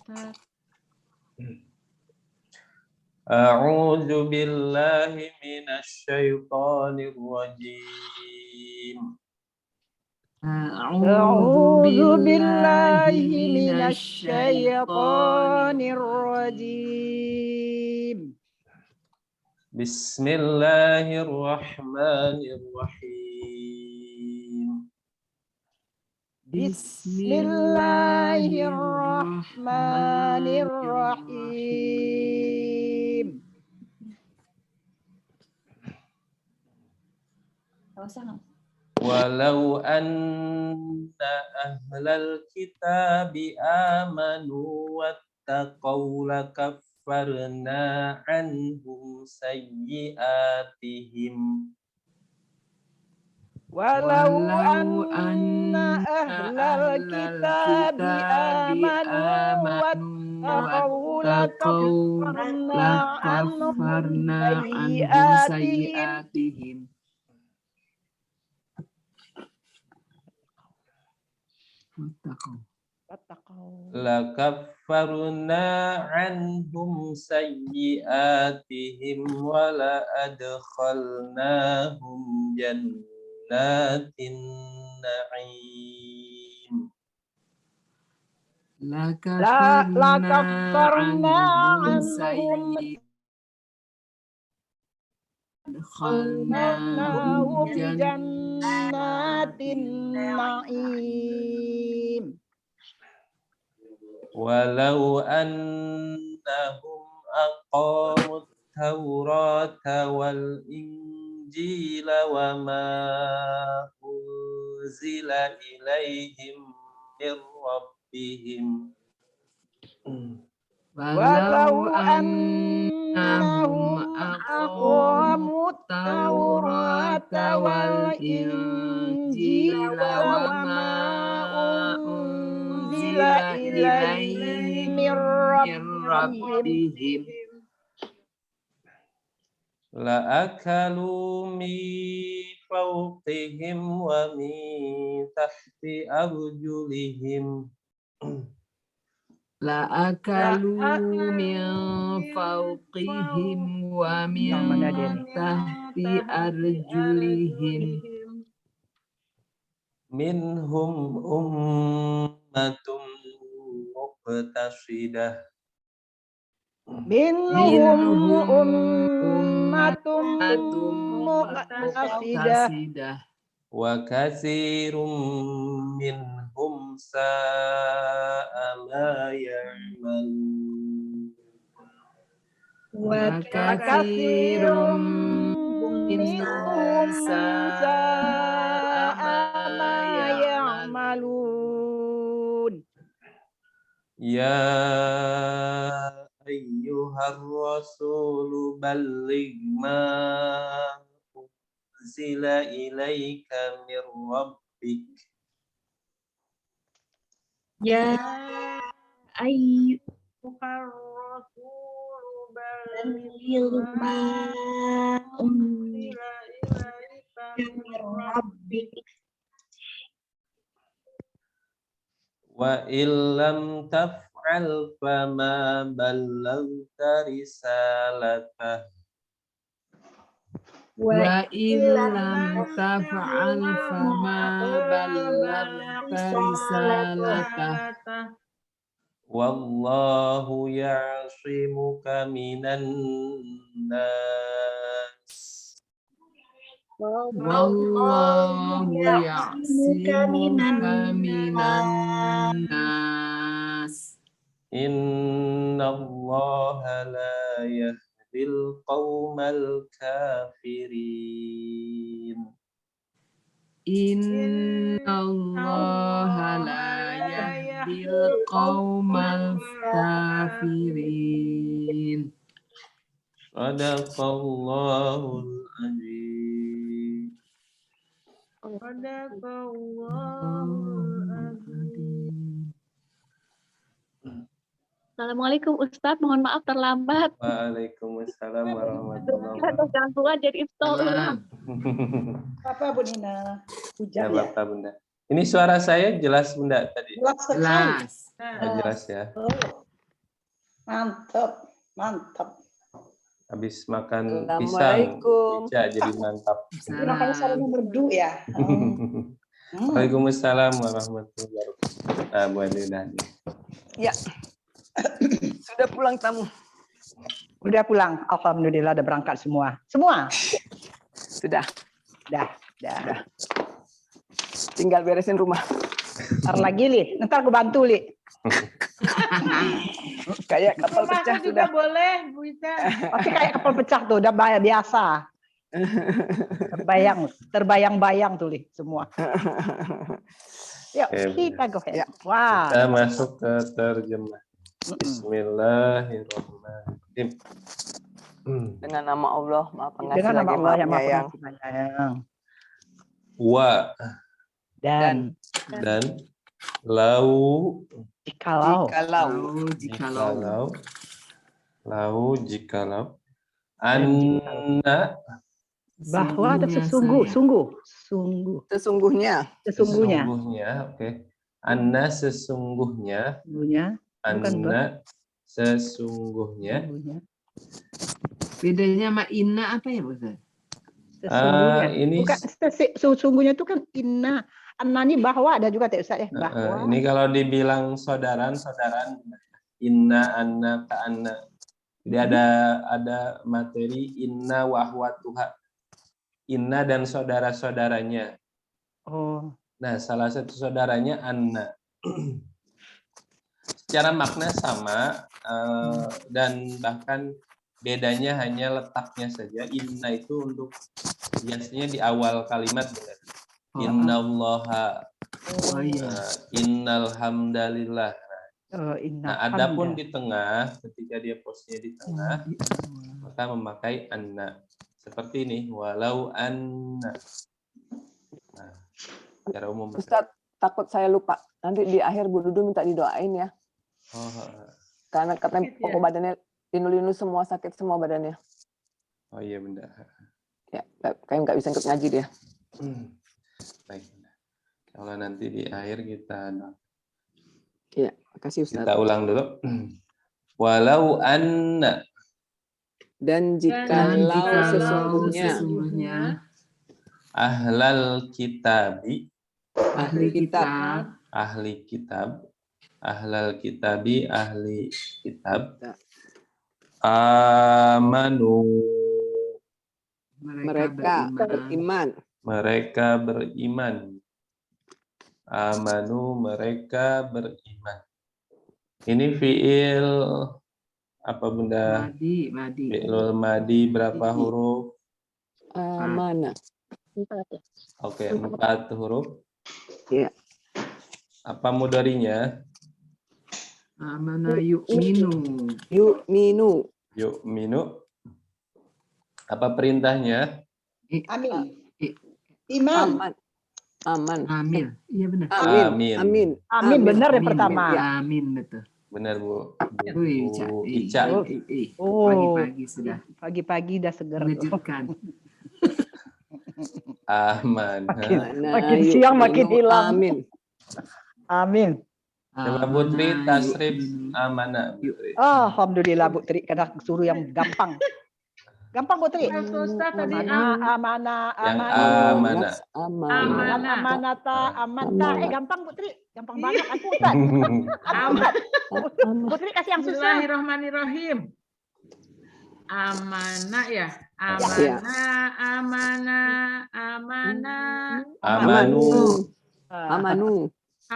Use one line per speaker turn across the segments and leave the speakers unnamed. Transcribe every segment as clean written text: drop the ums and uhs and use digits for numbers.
Ustaz.
A'udzu billahi minasyaitonir rajim.
A'udzu billahi minasyaitonir rajim.
Bismillahirrahmanirrahim.
Bismillahirrahmanirrahim.
Walau anna ahlal kitabi amanu wattaqaw lakaffarna anhum sayyi'atihim.
Walau anna ahlal kitabi amanu wattaqaw lakaffarna anhum sayyi'atihim.
Lakaffarna anhum sayyi'atihim wa la adkhalnahum jannatin na'im.
Lakaffarna anhum jannatin na'im.
Walau annahum aqamut tawrata wal injila wa ma unzila ilaihim min rabbihim.
Walau annahum aqamut tawrata wal injila wa ma unzila ilaihim min rabbihim
La akalu min fawqihim wa min tahti arjulihim.
La akalu min fawqihim wa min tahti arjulihim.
Minhum ummatun muqtasidah.
Minhum ummatun muqtasidah.
Wa katsirum minhum sa'a ma ya'malun.
Wa katsirum minhum sa'a ma ya'malun.
Ya ayyuhar rasulu balligh ma unzila ilaika mir rabbik.
Ya ayyuhar rasulu balligh ma unzila ilaika mir rabbik.
Wa illam taf'al fama ballaghta risalatah.
Wa illam taf'al fama ballaghta risalatah.
Wallahu ya'simuka minan nas.
Wallahu ya'simuka minan nas.
Innallaha la yahdil qaumal kafirin.
Innallaha la yahdil qaumal kafirin.
Shadaqallahul azim.
Assalamualaikum Ustadz, mohon maaf terlambat.
Waalaikumsalam warahmatullahi wabarakatuh.
Gangguan jadi stop.
Apa Bu Nina?
Ya,
Hujan ya?
Bapak Bunda. Ini suara saya jelas Bunda tadi?
Jelas sekali.
Jelas.
Oh, jelas ya.
Oh, Mantap, mantap.
Habis makan pisang,
Assalamualaikum.
Ica jadi mantap.
Ini makanya suaranya merdu ya.
Waalaikumsalam warahmatullahi wabarakatuh. Nah, Bu Ade udah.
Ya. Sudah pulang tamu.
Udah pulang. Alhamdulillah udah berangkat semua. Semua?
Sudah.
Dah.
Tinggal beresin rumah.
Ntar lagi, Li. Ntar aku bantu, Li.
Kayak kapal
Masak
pecah
juga
sudah.
boleh, Bu Ica.
Tapi kayak kapal pecah tuh, udah biasa. Terbayang-bayang tuh, Li, semua. Yuk,
Oke,
kita go ahead.
Ya.
Wah.
Kita masuk ke terjemah. Bismillahirrahmanirrahim.
Dengan nama Allah, Maha Pengasih
Dengan nama
lagi
Allah
Maha
yang Maha
Penyayang.
Pengasih Penyayang.
Wa
Dan
dan lau
jikalau
jikalau anna
bahwa ada
Sesungguhnya.
sesungguhnya, oke. Anna sesungguhnya, anna sesungguhnya.
Bedanya sama inna apa ya, Ustaz?
Sesungguhnya.
Ini
Bukan sesungguhnya itu kan inna. Anna ini bahwa ada juga Ustaz ya, bahwa.
ini kalau dibilang saudaran inna, anna, ta'anna. Jadi ada materi inna wahwa tuha. Inna dan saudara-saudaranya.
Oh.
Nah, salah satu saudaranya anna. Secara makna sama dan bahkan bedanya hanya letaknya saja. Inna itu untuk biasanya di awal kalimat benar. Innallaha, innal hamdalillah. Nah, adapun di tengah, ketika dia posnya di tengah, maka memakai anna. Seperti ini, walau anna. Nah, secara umum.
Ustaz, takut saya lupa. Nanti di akhir Bu Dudu minta didoain ya. Karena katanya pokok badannya linu-linu semua, sakit semua badannya.
Oh iya benar.
Ya, kayak nggak bisa ikut ngaji dia.
Baik. Kalau nanti di akhir kita
Iya, makasih Ustaz.
kita ulang dulu. Walau anna.
Dan jikalau
sesungguhnya
Ahlal kitabi.
ahli kitab.
Ahli kitab. Ahlal kitabi, ahli kitab. Amanu.
Mereka beriman.
Mereka beriman. Amanu, mereka beriman. Ini fiil apa bunda?
Madi.
Fi'lul madi berapa huruf?
Mana?
Oke, 4 huruf.
Iya.
Apa mudhari'nya?
Amana yu'minu.
Yu'minu. Apa perintahnya?
Amin. Iman.
Aman.
Amin. Iya benar.
Amin.
Benar yang pertama.
Amin betul.
Benar Bu.
Wih,
Ica.
Oh.
Pagi-pagi sudah.
Pagi-pagi udah seger.
Mengejutkan.
Aman.
Makin siang makin hilang. Amin.
Coba Putri tasrif amana.
Alhamdulillah Bu Tri, karena suruh yang gampang. Gampang Bu Tri.
Ustaz tadi
Amanah. Amanata. Gampang Bu Tri. Gampang banget aku Ustaz. Bu Tri kasih yang susah.
Bismillahirrahmanirrahim. Amanah ya.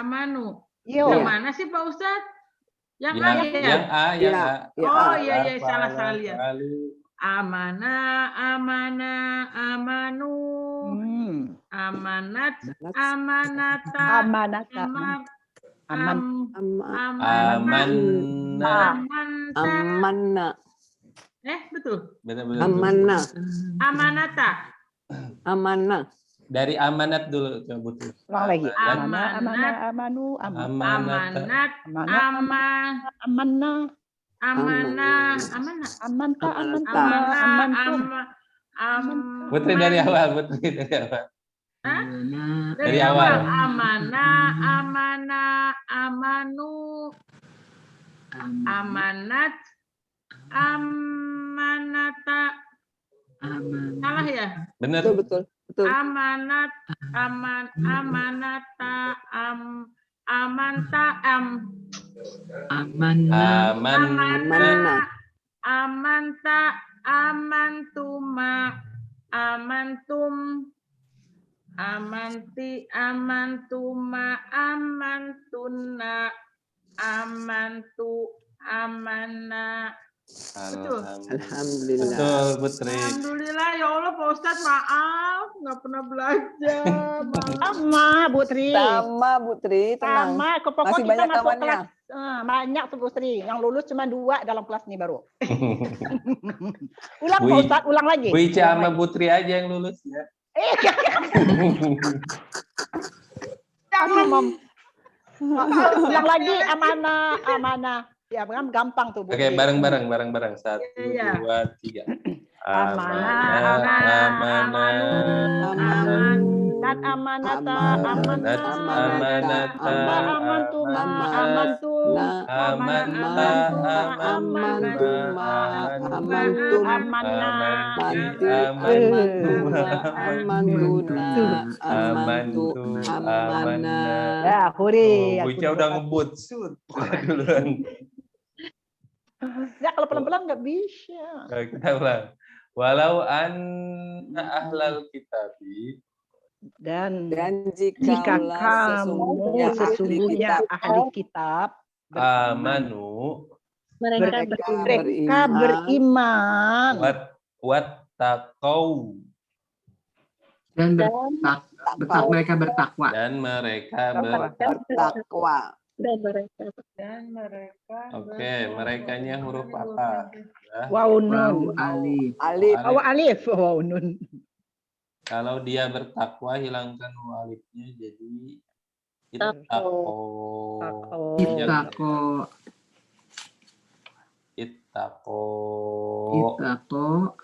Amanu.
Yo.
Yang mana sih Pak Ustaz? Yang A ya?
Yang A.
Oh iya, salah lihat. Amanu. Amanata.
Amanna.
Betul.
Benar.
Amanna.
Dari amanat dulu coba Putri.
Ulang lagi.
Putri dari awal. Dari awal.
Amanu. Amanat. Amanata. Salah ya?
Benar.
Betul.
Amanat. Amanata. Amanta. Amanta. Amantuma. Amantum. Amanti. Amantuma. Amantuna. Amantu. Amana. Betul.
Alhamdulillah.
Betul, Putri.
Alhamdulillah, ya Allah Pak Ustadz, maaf nggak pernah belajar. Maaf.
Sama Bu Tri.
Sama Bu Tri, tenang.
Sama, pokok
Masih
kita
banyak
masuk
kawannya.
kelas. Banyak tuh Bu Tri. Yang lulus cuma 2 dalam kelas ini baru. Ulang
Bu
Pak Ustadz, ulang lagi.
Bu Ica sama Putri aja yang lulus ya.
Ulang lagi, amanah. Ya, kan gampang tuh Bu.
Oke,
Tri.
bareng-bareng. 1,
Iya.
2, 3.
Dan amanata, Ya, huri.
Bu Ica udah ngebut. Duluan.
Ya, kalau pelan-pelan nggak bisa.
Kita ulang. Walau anna ahlal kitabi.
Dan
jika
kamu sesungguhnya ahli kitab
Amanu.
mereka beriman
Wattaqau.
Dan mereka bertakwa.
Dan mereka
bertakwa.
Oke, merekanya huruf apa?
Waw
Wow nun.
alif.
Alif. Wow nun.
Kalau dia bertakwa, hilangkan alifnya jadi ittaqo.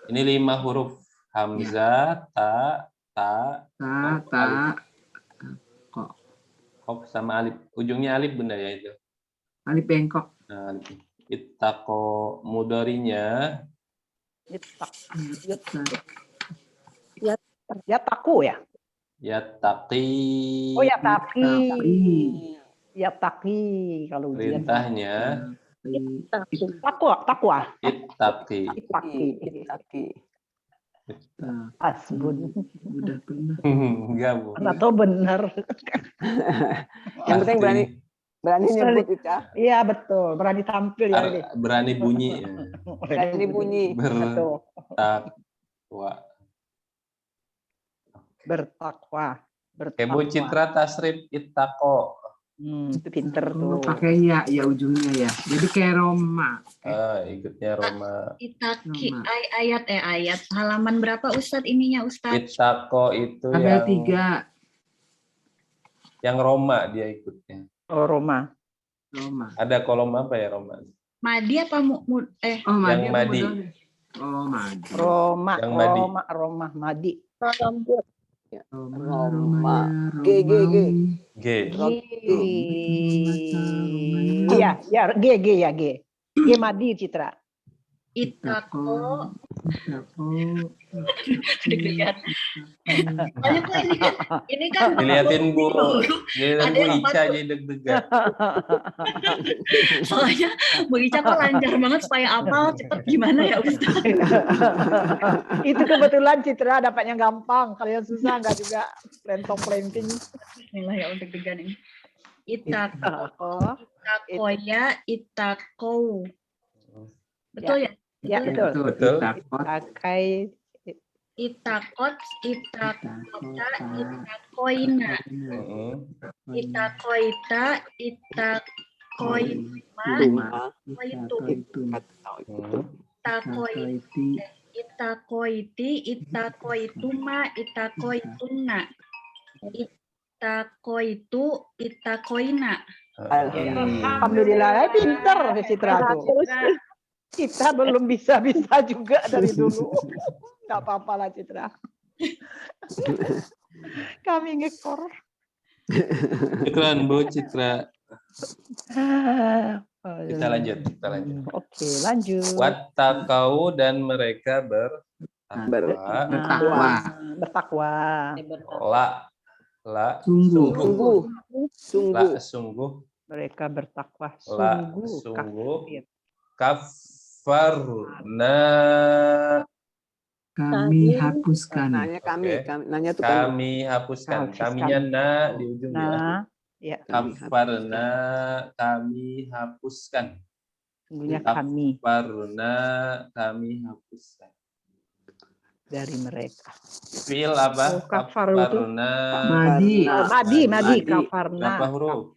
Ini 5 huruf. Hamzah, ta, kok sama alif. Ujungnya alif benar ya itu?
Alif bengkok.
Nah, ittaqo mudhari'nya
Ya taku ya.
yattaqi.
Oh ya taki. Ya taki kalau
perintahnya
takwa.
ittaqi.
Asbun.
Udah pernah.
Enggak, Bu.
Atau benar.
Yang penting berani nyebut Ica.
Iya betul, berani tampil ya ini.
Berani bunyi.
Berani bunyi.
Bertakwa.
Bertakwa.
Bu Citra tasrif ittaqo.
Itu pinter tuh.
Pakai ya ujungnya ya. Jadi kayak Roma.
Ikutnya Roma.
Itaki ayat halaman berapa Ustadz ininya Ustadz?
Ittaqo itu
Ada
yang
3.
Yang Roma dia ikutnya.
Oh Roma.
Ada kolom apa ya Roma?
Madi apa
yang Madi.
Oh, Madi.
Roma.
Yang Madi.
Roma Madi.
Roma. G.
Iya, ya G. G Madi Citra.
Itako. Ini kan
dilihatin Bu. Bu Ica jadi deg-degan.
Soalnya Bu Ica kok lancar banget supaya apal cepet gimana ya Ustaz?
Itu kebetulan Citra dapatnya gampang. Kalian susah nggak juga plentong-plenting.
Inilah ya untuk deg-degan ini. Itako. Itako. Betul ya?
Ya betul.
Pakai
Itakot, itakota, itakoina. Itakoita, itakoima, itakoiti, itakoituma, itakoituna. Itakoitu, itakoina.
Alhamdulillah, pinter Citra tuh. Kita belum bisa juga dari dulu. Nggak apa-apa lah Citra. Kami ngekor.
Iklan Bu Citra. Kita lanjut.
Oke, lanjut.
Wattaqau dan mereka bertakwa. La
Sungguh.
sungguh.
Mereka bertakwa.
Sungguh. Kafarna.
Kami hapuskan.
Nanya kami, nanya tuh
Kami hapuskan. Kaminya na di ujung
ya.
Kafarna, kami hapuskan.
Sungguhnya kami.
Kafarna, kami hapuskan.
Dari mereka.
Fi'il apa? Kafarna.
Madi.
Kafarna.
Berapa huruf?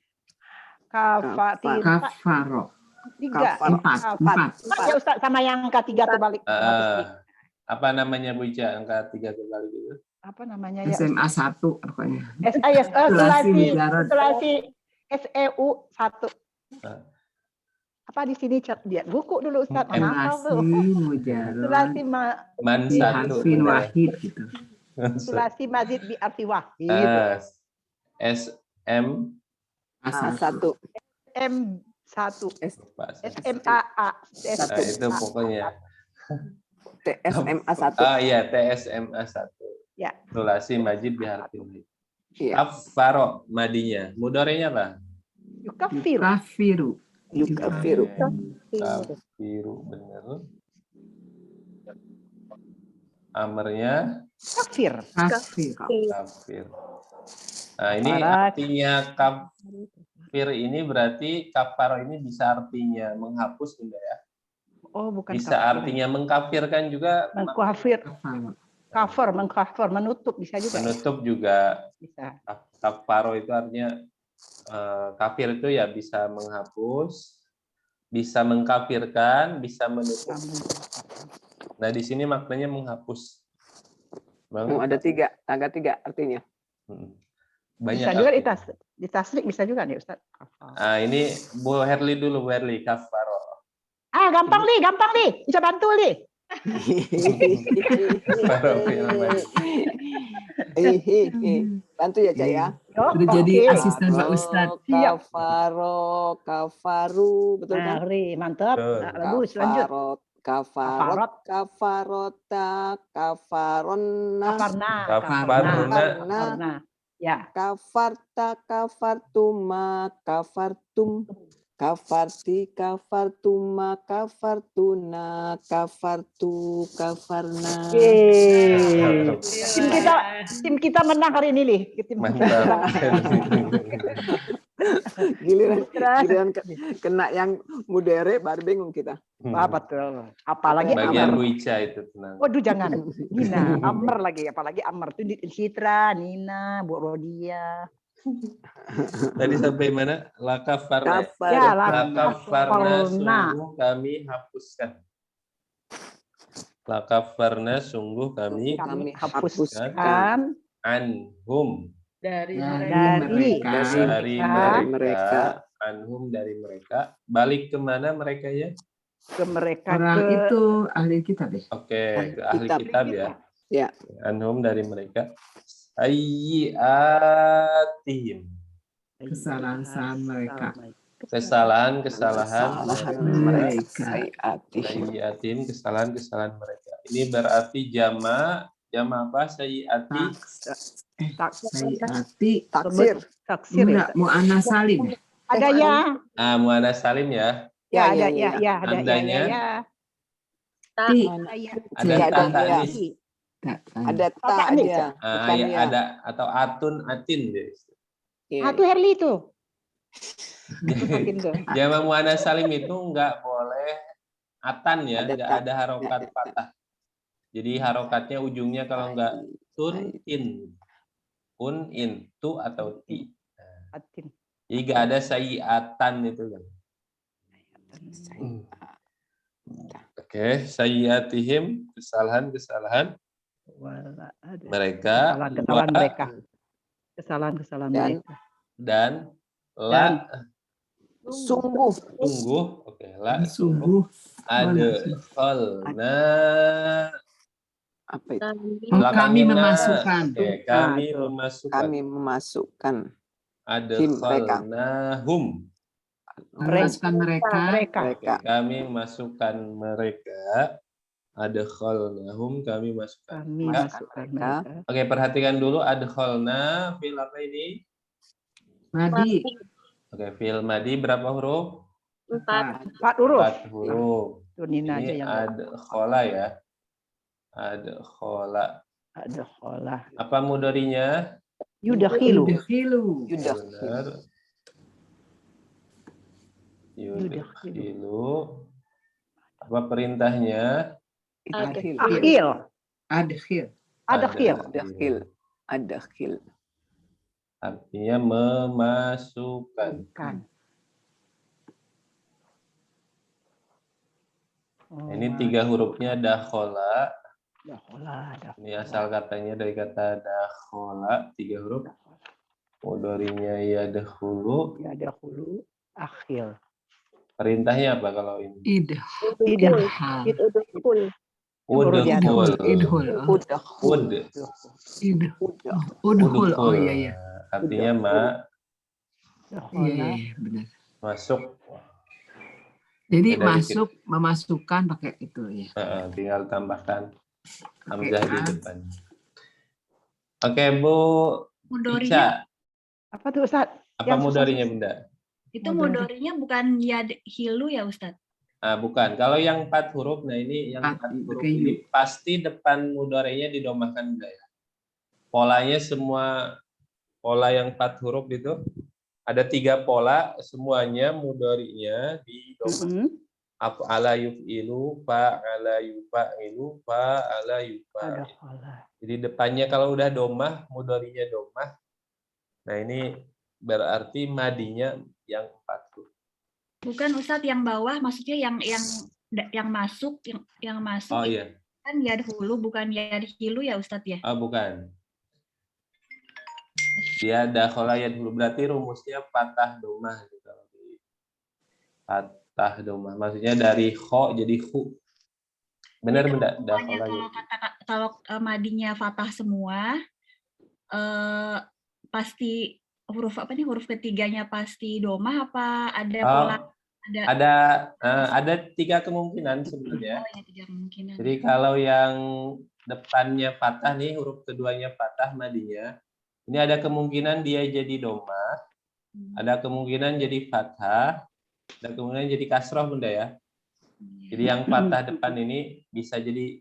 Kafaro.
3.
4.
Ya Ustaz, sama yang angka 3 terbalik.
Apa namanya Bu Ica? Angka 3 terbalik itu?
Apa namanya ya?
SMA 1 pokoknya.
Sulasi SEU 1. Apa di sini dia buku dulu Ustaz, Sulasi
man satu
wahid gitu.
Sulasi mazid bi arti wahid.
SM
A1.
M1. SMA
itu pokoknya.
TSMA 1.
Iya, TSMA 1.
Ya.
Sulasi majid bi harfi wahid.
Iya.
Kafaro madinya. Mudorenya apa?
Yukafiru.
Kafiru benar. Amarnya
kafir.
Nah, ini artinya kafir ini berarti kafaro ini bisa artinya menghapus Bunda ya.
Oh, bukan
bisa
kafir.
Artinya mengkafirkan juga.
Mengkafir, menutup bisa juga.
Menutup juga.
Bisa.
Kafaro itu artinya kafir itu ya bisa menghapus, bisa mengkafirkan, bisa menutup. Nah, di sini maknanya menghapus.
Ada 3, tangga 3 artinya.
Banyak
bisa juga ditasrik bisa juga nih Ustaz.
Ini Bu Herli dulu, Bu Herli, kafaro.
Gampang nih. Bisa bantu nih.
Bantu ya Cak ya.
Udah jadi asisten Pak Ustadz.
Kafaru, betul kan?
Mantap. Bagus, lanjut.
Kafarota, kafaronna.
Kafarna.
Ya.
Kafarta, kafartuma, kafartum. Kafarti, kafartuma, kafartuna, kafartu, kafarna.
Tim kita menang hari ini, Li.
Mantap.
Giliran kena yang mudere baru bingung kita.
Betul. Apalagi
bagian
Amr.
Bu Ica itu tenang.
Waduh, jangan. Nina, Amr lagi, apalagi Amr itu Citra, Nina, Bu Rodia.
Tadi sampai mana? Lakafarna.
Ya,
Lakafarna sungguh kami hapuskan. Lakafarna sungguh kami
hapuskan
anhum
dari
mereka. Anhum dari mereka. Balik kemana mereka ya?
Ke mereka.
Orang itu ahli kitab ya?
Oke, ke ahli kitab ya.
Ya.
Anhum dari mereka. Sayyiatihim.
Kesalahan mereka.
Kesalahan
mereka.
Sayyiatihim, kesalahan mereka. Ini berarti jama apa? Sayyiati.
Sayyiati.
Taksir.
Enggak, mu'annas salim.
Ada ya.
Mu'annas salim ya.
Ya, ada ya.
Andanya.
Ada
ada tak aja.
Ada atau atun atin deh.
Itu Herli itu.
Jama muannas salim itu enggak boleh atan ya, enggak ada harokat patah. Jadi harokatnya ujungnya kalau enggak tun in tu atau ti. Jadi enggak ada sayyiatan itu kan. Oke, sayyiatihim, kesalahan mereka,
kesalahan mereka
dan
sungguh
oke, sungguh ada kholna
apa itu?
Kami memasukkan.
Kami memasukkan. Ada kholna hum.
Memasukkan mereka.
Mereka.
Kami masukkan mereka. Adkhalnahum, kami masukkan.
Kami masukkan mereka.
Oke, perhatikan dulu adkhalna fil apa ini?
Madi.
Oke, fil madi berapa huruf?
4.
4 huruf.
4 huruf.
Nina aja
Ini
yang
adkhala ya. Adkhala.
ada kholah.
Apa mudhari'nya?
Yudakhilu.
Benar. Yudakhilu. Apa perintahnya?
Akhil.
Adkhil.
Adakhil.
Adakhil.
Artinya memasukkan. Ini 3 hurufnya dakhala. Ini asal katanya dari kata dakhala, 3 huruf. Mudhari'nya yadkhulu.
Akhil.
Perintahnya apa kalau ini?
Idhul. Udhul. Oh iya.
Artinya
Iya, benar.
masuk.
Jadi
Dari
masuk, memasukkan pakai itu ya.
Tinggal tambahkan hamzah di depan. Oke, Bu Ica.
Mudhari'nya
Apa tuh Ustaz?
Apa mudhari'nya, Bunda?
itu mudhari'nya bukan yadhilu ya Ustadz?
Bukan. Kalau yang 4 huruf, nah ini yang 4 huruf ini pasti depan mudhari'nya didomahkan, Bunda ya. Polanya semua pola yang 4 huruf itu ada 3 pola, semuanya mudhari'nya didomahkan. Af'ala yuf'ilu, fa'ala yufa'ilu, fa'ala yufa'ilu. Jadi depannya kalau udah domah, mudhari'nya domah. Nah ini berarti madinya yang 4 huruf.
Bukan Ustadz yang bawah, maksudnya yang masuk, yang masuk.
Oh iya.
Kan yadhulu bukan yadhilu ya Ustadz ya?
Oh bukan. Dia dakhala yadhulu, berarti rumusnya patah domah gitu. Patah domah. Maksudnya dari kho jadi khu. Benar Bunda, dakhala yadhulu.
Kalau madinya fathah semua, pasti huruf apa nih? Huruf ketiganya pasti domah apa ada pola?
Ada 3 kemungkinan sebenarnya.
Oh ya, 3 kemungkinan.
Jadi kalau yang depannya fathah nih, huruf keduanya fathah madinya, ini ada kemungkinan dia jadi domah, ada kemungkinan jadi fathah, ada kemungkinan jadi kasroh Bunda ya. Jadi yang fathah depan ini bisa jadi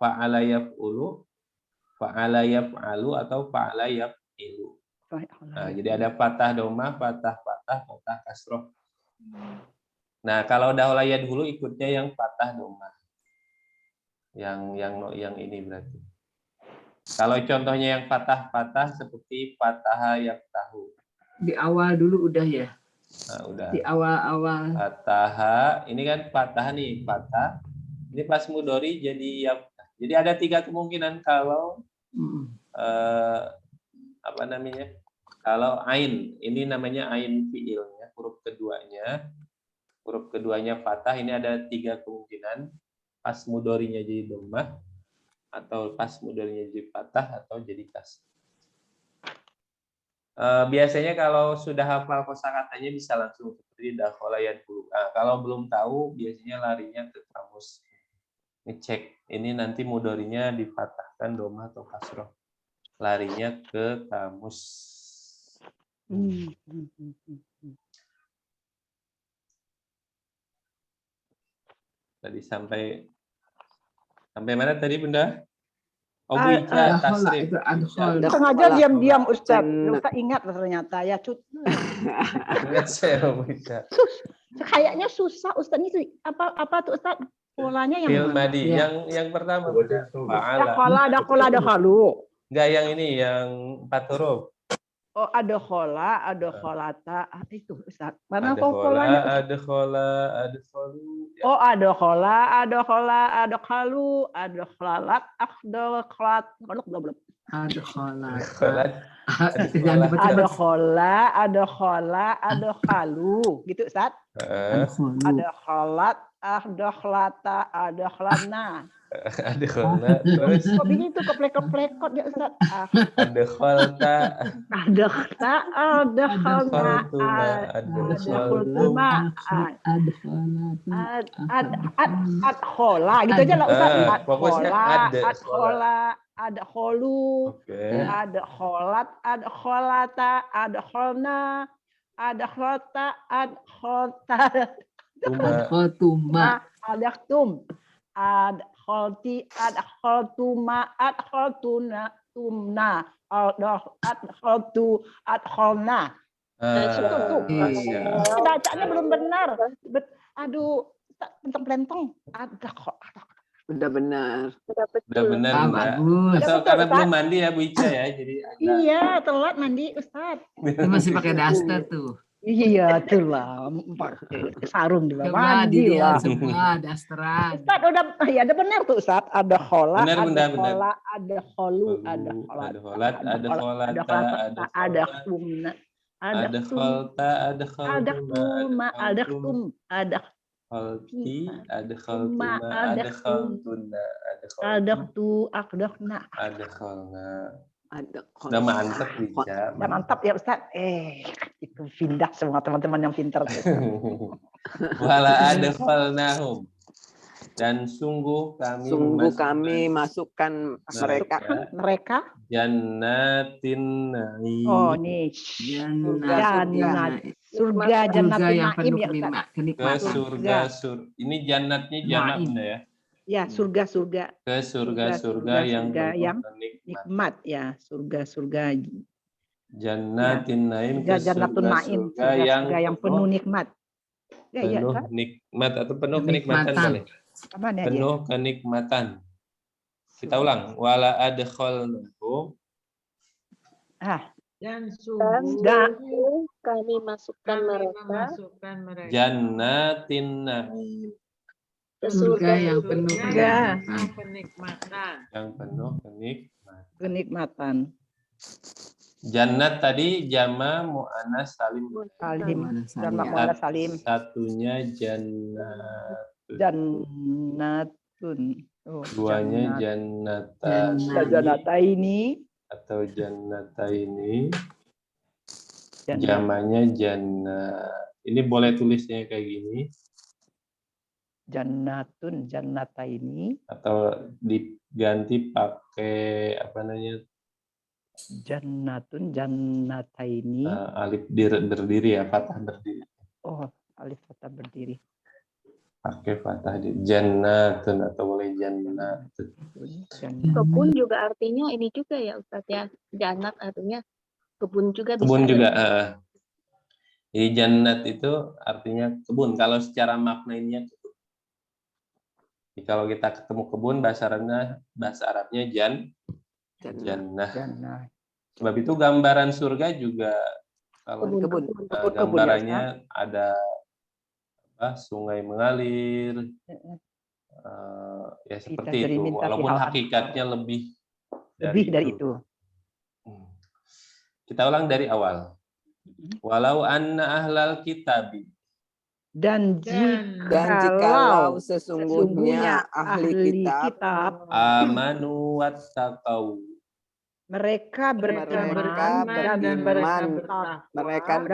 fa'ala yaf'ulu, fa'ala yaf'alu, atau fa'ala yaf'ilu. Nah, jadi ada fathah domah, fathah kasroh. Nah, kalau dakhala yadkhulu ikutnya yang fathah domah. Yang ini berarti. Kalau contohnya yang fathah seperti fataha yaftahu.
Di awal dulu udah ya.
Nah, udah.
Di awal-awal.
Fataha, ini kan fathah nih, fathah. Ini pas mudhari jadi yaftah. Jadi ada 3 kemungkinan kalau apa namanya? Kalau ain, ini namanya ain fi'ilnya, huruf keduanya fathah, ini ada 3 kemungkinan. Pas mudhari'nya jadi dhammah, atau pas mudhari'nya jadi fathah, atau jadi kasrah. Biasanya kalau sudah hafal kosakatanya bisa langsung seperti dakhala yadkhulu. Kalau belum tahu, biasanya larinya ke kamus. Ngecek, ini nanti mudhari'nya difathahkan dhammah atau kasrah. Larinya ke kamus. Tadi sampai mana tadi Bunda? Oh Bu Ica, tasrif.
Sengaja diam-diam Ustaz. Ustaz ingat ternyata ya Cut.
Ingat saya Bu Ica.
Kayaknya susah Ustaz ini apa tuh Ustaz? Polanya yang
Fil madi yang pertama Bunda.
Dakhala dakhalu.
Enggak yang ini yang 4 huruf.
Oh, ada khola, ada kholata. Itu Ustaz. Mana
polanya? Ada khola, ada kholu.
Oh, ada khola, ada khalu, ada kholalat, ada kholat. Belum.
Ada kholat.
Ada khola, ada khalu. Gitu Ustaz. Ada kholat, ada kholata, ada kholana.
Adkhalna terus
Kok begini tuh keplek-keplekot ya Ustaz.
adkhalta
Adkhalna, adkhaltuma, adkhola gitu aja lah Ustaz.
pokoknya
Adkholu,
Oke.
adkholat, adkholata, adkholna, adkholta, adkholta,
Tuma.
adkhtum, adkholti, adkholtuma, adkholtuna, tumna, adkholtu, adkholna. Bacanya belum benar. Aduh, pelentong.
Udah benar.
Udah benar enggak?
Bagus.
Atau karena belum mandi ya Bu Ica ya, jadi agak...
Iya, telat mandi Ustaz.
Ini masih pakai daster tuh.
Iya, itulah pakai sarung juga
Coba
mandi lah.
dilihat semua dasteran.
Ustaz udah benar tuh Ustaz. Ada khola,
Benar,
ada
benar.
khola, ada kholu, ada
Ada
kholat,
kholat, ada kholata,
ada khumna,
ada kholta, ada kholtuma,
ada khtum, ada
kholti, ada kholtuma, ada kholtuna,
ada khtu, akhdakna.
ada kholna.
Ada
Udah mantep Ica.
Ya mantap ya Ustaz. Itu pindah semua teman-teman yang pintar.
Wala ada kholnahum. Dan sungguh kami
masukkan
Mereka.
jannatin na'im.
Oh, nih. Surga jannatin
yang
naim
penuh
ya Ustaz.
Ke
kenikmatan.
surga. Ini jannatnya jannat
Naim.
ya.
Ya, surga-surga.
Ke surga yang penuh kenikmatan.
Nikmat ya, surga-surga.
Jannatin naim ke
Jannatun naim,
surga
yang penuh nikmat. Ya,
penuh
Kak.
nikmat atau penuh kenikmatan boleh.
Aman ya,
Penuh kenikmatan. Kita ulang. Wala adkhalnahum.
Dan
sungguh
kami masukkan mereka
Jannatin naim.
Surga yang penuh
kenikmatan.
Yang penuh
kenikmatan.
Jannat tadi jama mu'annas salim.
Sama mu'annas salim.
Satunya jannat.
Jannatun.
Duanya jannatan.
Jannataini.
Atau jannataini. Jamanya jannat. Ini boleh tulisnya kayak gini.
Jannatun, jannataini.
Atau diganti pakai apa namanya?
Jannatun, jannataini.
Alif berdiri ya, fathah berdiri.
Oh, alif fathah berdiri.
Pakai fathah di jannatun atau boleh jannatun.
Kebun juga artinya ini juga ya Ustaz ya. Jannat artinya kebun juga bisa.
Kebun juga. Jadi jannat itu artinya kebun. Kalau secara maknanya kebun. Jadi kalau kita ketemu kebun bahasa Arabnya jannah. Sebab itu gambaran surga juga kalau gambarannya ada sungai mengalir, ya seperti itu. Walaupun hakikatnya lebih dari itu. Kita ulang dari awal. Walau anna ahlal kitabi.
Dan jikalau sesungguhnya ahli kitab
amanu wattaqau.
Mereka beriman dan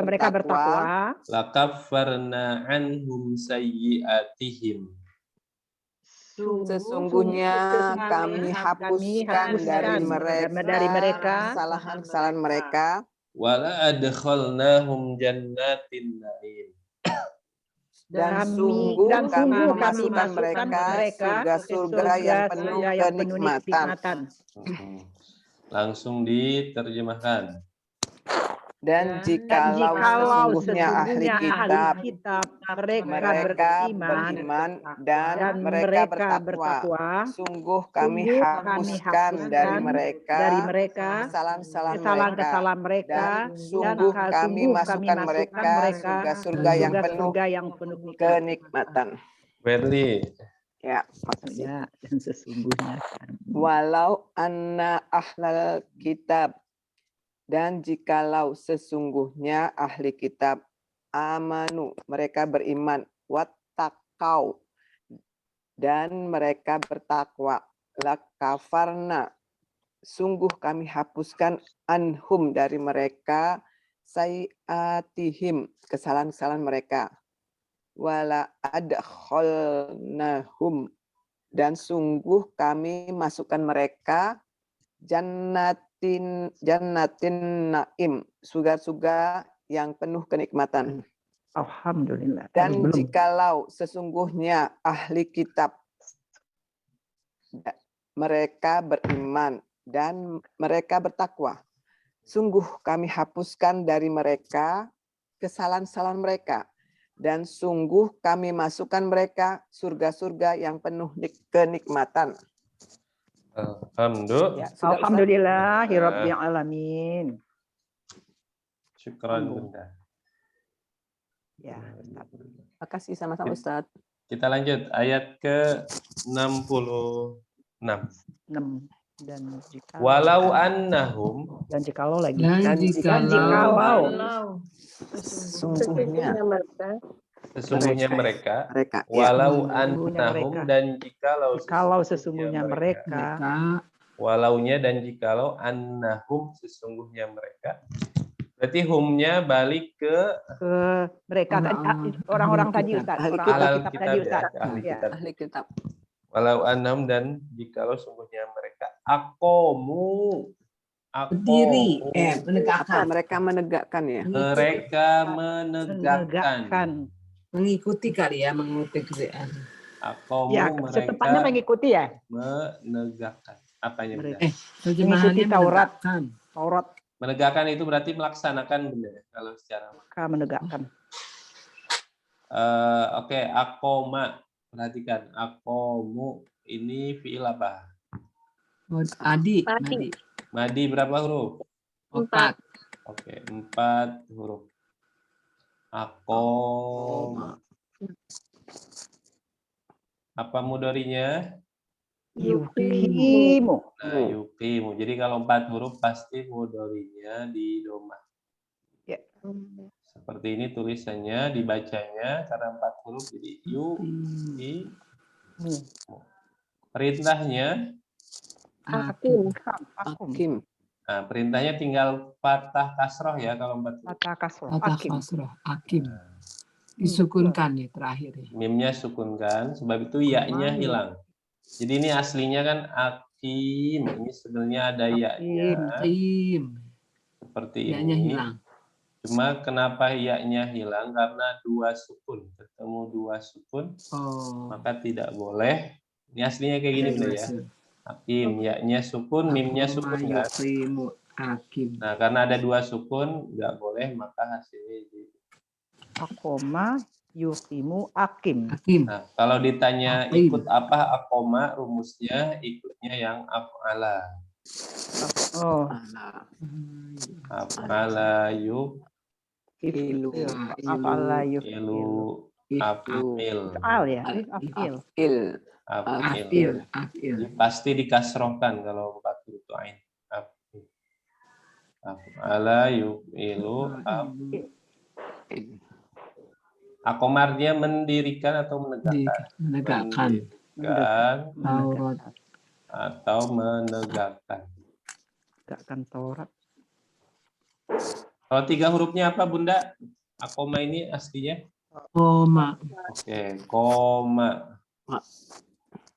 mereka bertakwa.
Lakaffarna anhum sayyi'atihim.
Sesungguhnya kami hapuskan dari mereka kesalahan-kesalahan mereka.
Wala adkhalnahum jannatin na'im.
Dan sungguh kami memasukkan mereka surga-surga yang penuh kenikmatan.
Langsung diterjemahkan.
Dan jikalau sesungguhnya ahli kitab mereka beriman dan mereka bertakwa, sungguh kami hapuskan dari mereka kesalahan-kesalahan mereka, dan sungguh kami masukkan mereka surga-surga yang penuh kenikmatan.
Berli.
Ya,
maksudnya dan sesungguhnya.
Walau anna ahlal kitab. Dan jikalau sesungguhnya ahli kitab amanu, mereka beriman, wattaqau, dan mereka bertakwa. Lakafarna, sungguh kami hapuskan anhum dari mereka sayiatihim, kesalahan-kesalahan mereka. Wala adkhalnahum, dan sungguh kami masukkan mereka jannatin naim, surga-surga yang penuh kenikmatan.
Alhamdulillah.
Dan jikalau sesungguhnya ahli kitab mereka beriman dan mereka bertakwa, sungguh kami hapuskan dari mereka kesalahan-kesalahan mereka, dan sungguh kami masukkan mereka surga-surga yang penuh kenikmatan.
Alhamdulillah.
Ya,
Alhamdulillahirabbil alamin.
Syukran Bunda.
Ya,
Terima kasih sama-sama Ustaz.
Kita lanjut ayat ke-66.
6 dan jika
Walau annahum,
dan jikalau lagi.
Dan jikalau
sesungguhnya mereka,
Ya.
walau
Sesungguhnya
annahum,
mereka.
dan jikalau
sesungguhnya mereka
walaunya dan jikalau annahum, sesungguhnya mereka. Berarti humnya balik ke
mereka orang-orang tadi Ustaz, orang
alal
kitab
kitab,
tadi
ya,
Ustaz.
ahli
Ya.
kitab.
Ahli kitab.
Walau annahum, dan jikalau sungguhnya mereka aqomu,
berdiri, menegakkan,
Mereka menegakkan ya.
mereka menegakkan.
mengikuti kali ya, mengikuti Quran.
Aqomu,
Ya, setepatnya
mereka
mengikuti ya.
menegakkan. Apanya
Mereka.
benar?
Terjemahannya
Mengikuti Taurat.
menegakkan.
Taurat
Menegakkan itu berarti melaksanakan, benar kalau secara
mereka menegakkan.
Oke, akoma. Perhatikan, akomu ini fiil apa?
Oh, Adi.
Madi berapa huruf?
4.
Oke, 4 huruf. Akoma. Apa mudorinya?
Yukimu.
Nah, yukimu. Jadi kalau 4 huruf pasti mudorinya di domah.
Ya.
Seperti ini tulisannya, dibacanya karena 4 huruf jadi yukimu. Perintahnya,
Hakim.
nah, perintahnya tinggal patah kasroh ya kalau 4 huruf.
Patah kasroh.
Patah
Hakim.
kasroh. Hakim. Disukunkan nih terakhir ya.
Mimnya sukunkan, sebab itu ya-nya hilang. Jadi ini aslinya kan akim, ini sebenarnya ada ya-nya.
Hakim.
Seperti
Ya-nya
ini.
hilang.
Cuma kenapa ya-nya hilang? Karena 2 sukun. Ketemu 2 sukun, maka tidak boleh. Ini aslinya kayak gini bener ya. Hakim, ya-nya sukun, mimnya sukun kan.
Hakim.
Nah, karena ada 2 sukun, nggak boleh, maka hasilnya jadi.
Akoma, yukimu, akim.
Nah, kalau ditanya ikut apa akoma, rumusnya ikutnya yang af'ala.
Oh.
Af'ala
Ilu. Afala
ilu af'il.
Af'al ya. Af'il.
Af'il. Jadi pasti dikasrohkan kalau 4 huruf itu ain. Af'il. Af'ala yufilu af'il. Akomarnya mendirikan atau menegakkan?
Menegakkan.
Menegakkan atau menegakkan.
Menegakkan Taurat.
Kalau 3 hurufnya apa, Bunda? Akoma ini aslinya?
Koma.
Oke, koma.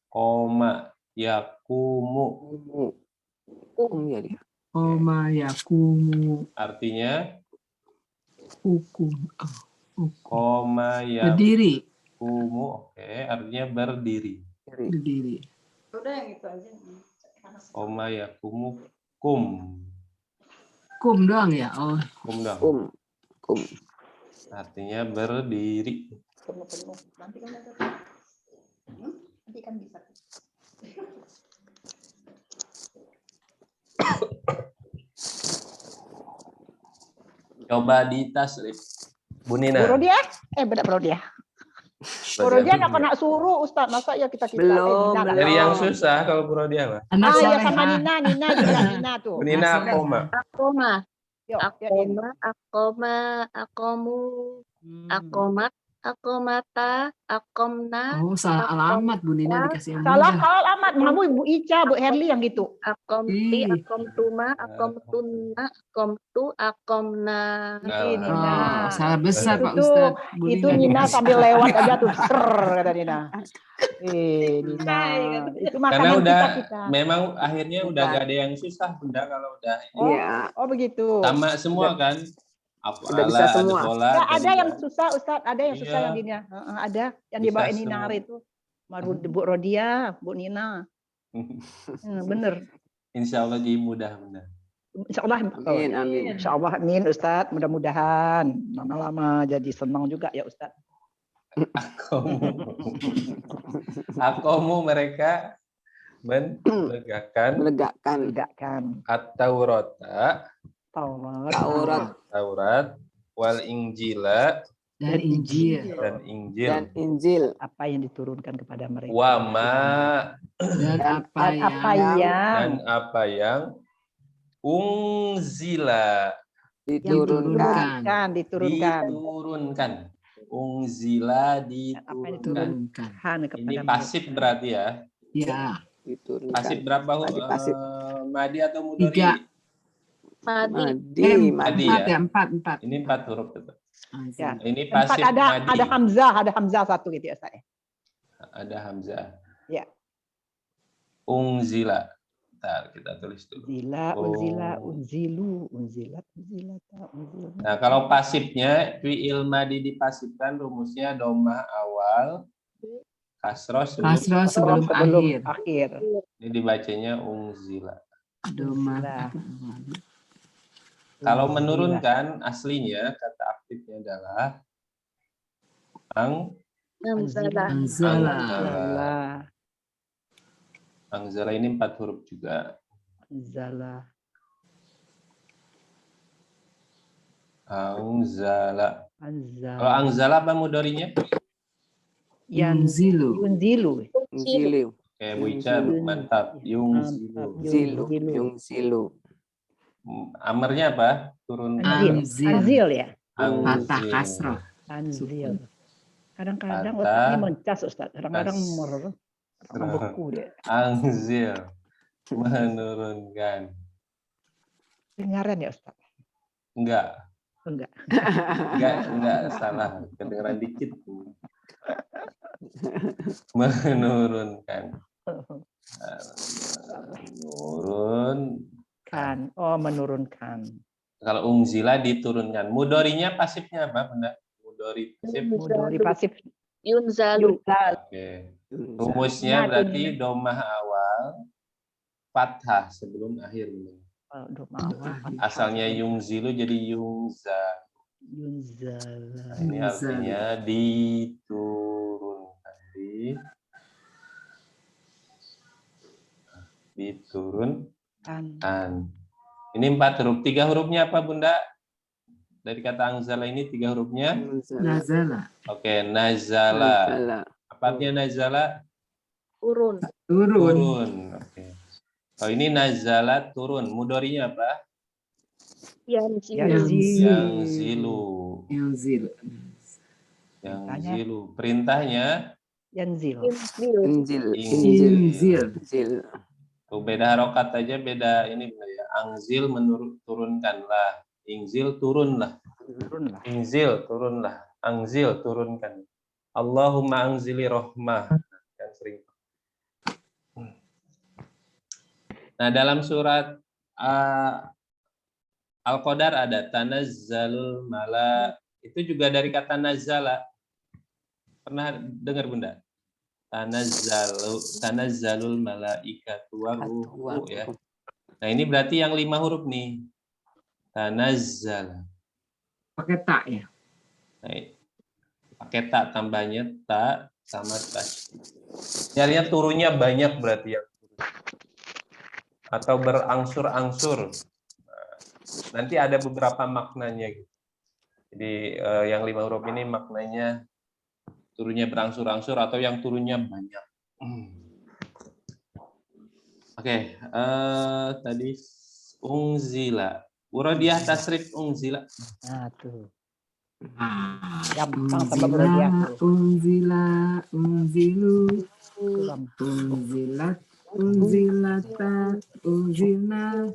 Koma. Yakumu.
Ya dia.
Koma yakumu.
Artinya?
Hukum.
Koma
berdiri.
Yakumu. Oke, artinya berdiri.
Berdiri.
Udah yang itu aja.
Koma yakumu kum.
Kum doang ya? Oh.
Kum doang.
Kum.
Artinya berdiri.
Penuh-penuh. Nanti kan ada. Nanti kan bisa.
Coba ditasrif. Bu Nina.
Bro dia? Benar bro dia. Bro dia nggak pernah suruh Ustaz, masa ya kita
Belum.
Dari yang susah kalau Bu Rodia mah.
Anak
ya
soleh.
sama Nina juga Nina tuh.
Bu Nina akoma.
Akoma.
Yuk,
Akoma, akomu, akomat, akomata, akomna,
Oh, salah alamat Bu Nina dikasih yang
Salah
mudah.
alamat, Mamu Bu Ica, Bu Herli yang gitu.
akomti,
Ih.
akomtuma, akomtuna, akomtu, akomna.
Ini
Oh,
nah.
salah besar Pak
Itu
Ustadz. Bu
itu
Nina
Nina
dikasih.
sambil lewat aja tuh, ser kata Nina. Nina, itu
Karena
makanan
udah
kita.
memang akhirnya udah
Bukan.
gak ada yang susah Bunda kalau udah
Iya.
Oh begitu.
sama semua kan.
Udah bisa semua.
Nggak, ada yang susah Ustadz, ada yang susah
Iya.
yang Nina. Ada yang
Bisa
dibawain
semua.
Nina itu. Bu Rodia, Bu Nina. Bener.
Insya Allah jadi mudah Bunda.
Insya Allah,
Amin, amin.
Insya Allah, amin Ustadz. Mudah-mudahan lama-lama jadi senang juga ya Ustadz.
Akomu mereka menegakkan
Tegakkan
at-Taurata,
Taurat
wal Injila
Dan Injil.
dan Injil.
apa yang diturunkan kepada mereka.
Wama
Dan apa
Dan apa
yang
yang
unzila
diturunkan.
diturunkan.
Unzila
Apa yang
diturunkan.
diturunkan
Ini
kepada
pasif
mereka.
berarti ya.
Ya,
Diturunkan.
Pasif berapa?
Pasif.
Madi atau mudhari?
3.
Madi.
Madi
Empat
ya.
ya, 4.
Ini 4 huruf betul.
Ya.
Ini
Empat
pasif
ada
madi.
ada Hamzah satu gitu ya Ustaz.
Ada hamzah.
Ya.
Unzila. Bentar, kita tulis dulu.
Unzila, unzilu, unzilat, unzilata, unzilat.
Nah, kalau pasifnya fi'il madi dipasifkan rumusnya dhammah awal, kasroh
sebelum
akhir.
Ini dibacanya unzila.
Domah.
Kalau menurunkan aslinya kata aktifnya adalah
Anzala.
Angzala ini 4 huruf juga.
Anzala.
Angzala.
Anzala.
Kalau angzala apa mudharinya?
Yunzilu.
Unzilu.
Yungzilu.
Oke, Bu Ica, mantap. Yungzilu.
Yungzilu.
Amarnya apa? Turun.
Anzil ya.
Patah kasroh.
Anzil. Kadang-kadang
Patah.
otaknya mencas Ustaz. Kadang-kadang membeku dia.
Angzil. Menurunkan.
Dengaran ya Ustaz?
Enggak.
Enggak.
Enggak salah. Kedengeran dikit. Menurunkan.
Kan. Oh, menurunkan.
Kalau unzila diturunkan. Mudharinya pasifnya apa, Bunda? Mudhari pasif.
Mudhari pasif.
Yunzalu.
Oke. Rumusnya berarti dhammah awal, fathah sebelum akhir. Asalnya yungzilu jadi yungza.
Yunzala.
Ini artinya diturunkan. Diturunkan. Ini 4 huruf. 3 hurufnya apa, Bunda? Dari kata angzala ini 3 hurufnya?
Nazala.
Oke, nazala. Apa artinya nazala?
Turun.
Oke. Oh, ini nazala turun. Mudharinya apa?
Yanzilu.
Yanzilu. Perintahnya?
Yanzil.
Injil.
Tuh, beda harokat aja, beda ini ya. Angzil turunkanlah. Inzil turunlah. Inzil turunlah. Angzil turunkan. Allahumma angzili rahmah. Kan sering. Nah, dalam surat Al-Qadar ada tanazzalul mala. Itu juga dari kata nazala. Pernah dengar, Bunda? Tanazzalul malaikatu waruhu ya. Nah, ini berarti yang 5 huruf nih. Tanazzal.
Pakai tak ya?
Nah, pakai tak, tambahnya tak sama tas. Nyarinya turunnya banyak berarti ya. Atau berangsur-angsur. Nah, nanti ada beberapa maknanya gitu. Jadi yang 5 huruf ini maknanya turunnya berangsur-angsur atau yang turunnya banyak. Oke, tadi unzila. Uradiyah tasrif unzila.
Nah, tuh. Gampang sama Brodia tuh.
Unzilu,
Gampang.
unzilat, unzilata, unzilna,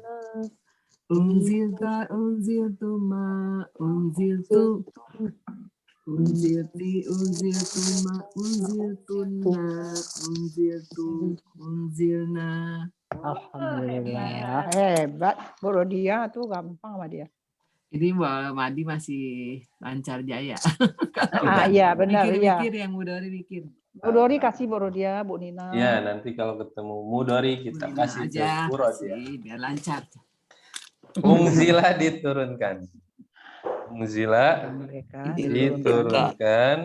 unzilta, unziltuma, unziltu, unzilti, unziltuma, unziltuna, unziltu, unzilna.
Alhamdulillah. Hebat. Brodia tuh gampang sama dia.
Ini Mbak Madi masih lancar jaya.
Iya benar ya.
Mikir yang Mudori mikir.
Bu Dori kasih Brodia, Bu Nina.
Ya, nanti kalau ketemu Mudori kita
Mudina
kasih ke
aja,
Brodia.
kasih, biar lancar.
Unzila diturunkan. Unzila
Mereka
diturunkan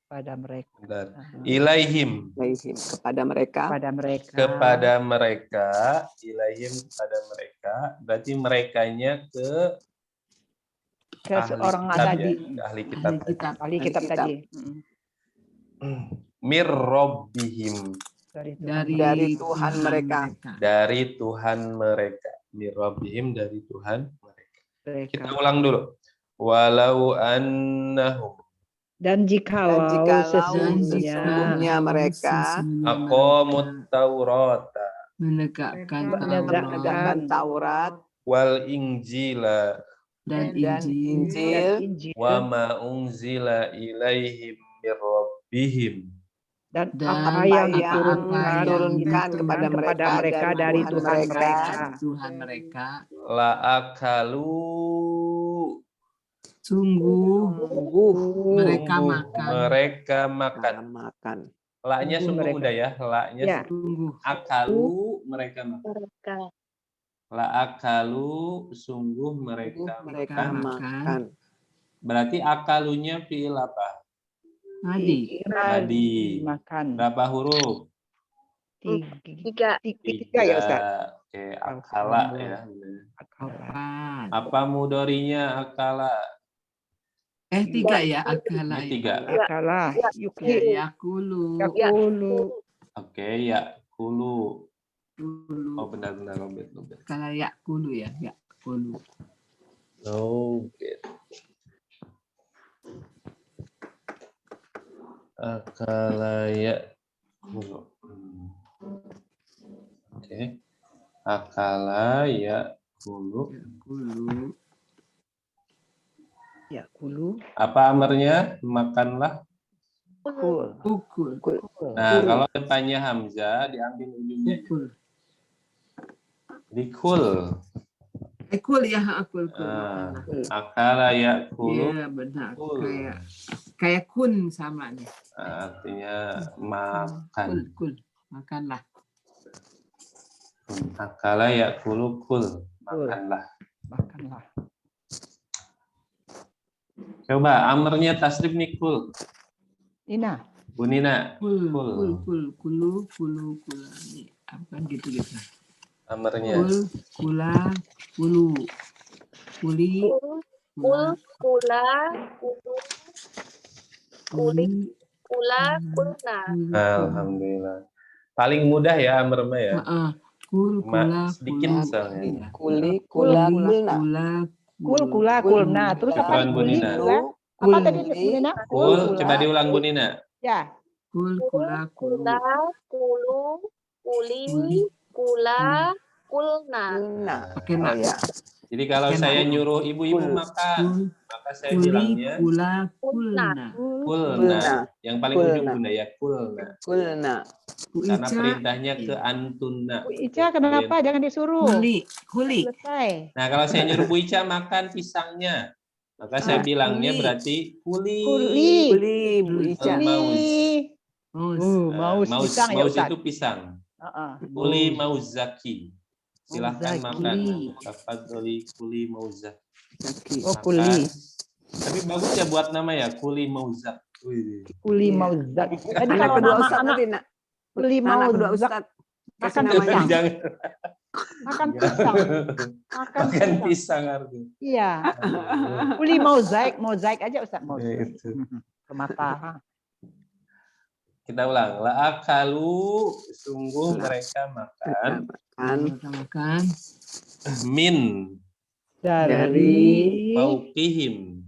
pada mereka.
Bentar. Ilaihim.
Kepada mereka.
Kepada mereka.
Kepada mereka. Ilaihim kepada mereka. Berarti merekanya ke
seorang
kitab
tadi.
Ya? Ahli kitab.
Ahli kitab tadi.
Mir Rabbihim.
Dari Tuhan mereka.
Dari Tuhan mereka. Mir Rabbihim dari Tuhan mereka. Kita
Mereka.
ulang dulu. Walau annahum.
Dan jikalau
sesungguhnya mereka
Aqamut Taurata.
menegakkan Taurat
Wal Injila.
Dan
Injil
Wa ma unzila ilaihim mir Rabbihim.
dan
Dan
apa yang diturunkan
kepada mereka
dari
Tuhan
Tuhan mereka.
Tuhan mereka
La akalu.
sungguh mereka
Mereka makan.
makan.
La-nya sungguh udah ya. La-nya
Ya.
sungguh
akalu mereka makan.
Mereka.
La akalu sungguh mereka
makan.
Berarti akalunya fi'il apa?
Madi
Madi.
Makan.
Berapa huruf?
Tiga.
Tiga ya Ustaz.
Oke, akala ya.
kapan
Apa mudorinya akala?
tiga ya akala
Ini tiga.
Akalah. Yuki.
yakulu
Oke, ya kulu.
dulu
Oh benar-benar lobet.
kalau yakulu ya yakulu
Lobet. Akala ya kulu. Oke. Akala ya kulu.
Yakulu.
Apa amarnya? Makanlah.
ukul
Nah, kalau depannya Hamzah diambil ujungnya
ukul
dikul.
kul ya akul
Akala ya kulu.
iya benar
Kul.
kayak kun sama nih
Artinya makan.
kul makanlah
Akala ya kulu kul. Makanlah.
Makanlah.
Coba amarnya tasrif nih kul.
Nina.
Bu Nina.
kulu
Kul.
ini apa gitu
Amarnya.
kula kulu kuli
Kula. Kulna.
Alhamdulillah. Paling mudah ya amar mah ya. Sedikit misalnya.
Kuli, kula,
Kulna. Terus apa?
Syukran Bu Nina.
Apa tadi Bu Nina?
Kul, coba diulang Bu Nina.
Ya.
kula
Kula. Kulu. Kuli. Kula. Kulna.
pakai nak
ya.
Jadi kalau saya nyuruh ibu-ibu makan, maka saya bilangnya
kulna
kulna. Yang paling ujung Bunda ya kulna.
Bu
Karena
Ica
perintahnya ke antunna.
Bu Ica kenapa? Jangan disuruh.
kuli
Selesai.
Nah, kalau saya nyuruh Bu Ica makan pisangnya, maka saya bilangnya
kuli.
berarti kuli.
Kuli, Bu Ica.
Maus pisang ya
Maus
Ustaz.
itu pisang. Kuli mauzaki. Silahkan makan. Tafadholi kuli mauzaki.
Oh, kuli.
Tapi bagus ya buat nama ya, kuli mauzak.
Kuli mauzak. Tadi
Anak
kalau
kedua
nama
Ustaz
anak
tadi, Nak.
kuli
Anak kedua
mauzak
Ustaz.
makan
Kasih namanya.
pisang.
Jangan
Makan pisang.
makan pisang artinya.
Iya. Kuli mozaik aja Ustaz. Mozaik.
Itu.
Ke mata.
Kita ulang. La akalu, sungguh mereka makan
makan
min
Dari
fauqihim,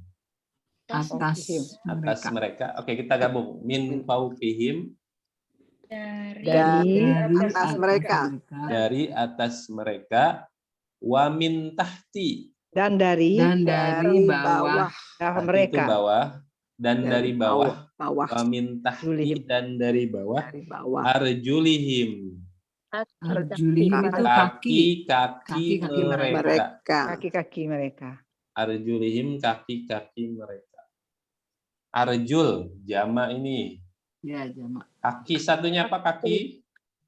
atas
mereka. Oke, kita gabung. Min fauqihim,
Dari atas mereka.
dari atas mereka. Wa min tahti,
dan dari
bawah.
tahti
mereka.
itu bawah, dan dari bawah.
Bawah.
Wa min tahti, dan dari bawah.
Dari bawah.
Arjulihim,
Arjulihim itu
kaki-kaki mereka.
Mereka.
Kaki-kaki mereka.
Arjulihim, kaki-kaki mereka. Arjul, jama ini.
ya jamak.
Kaki satunya apa kaki?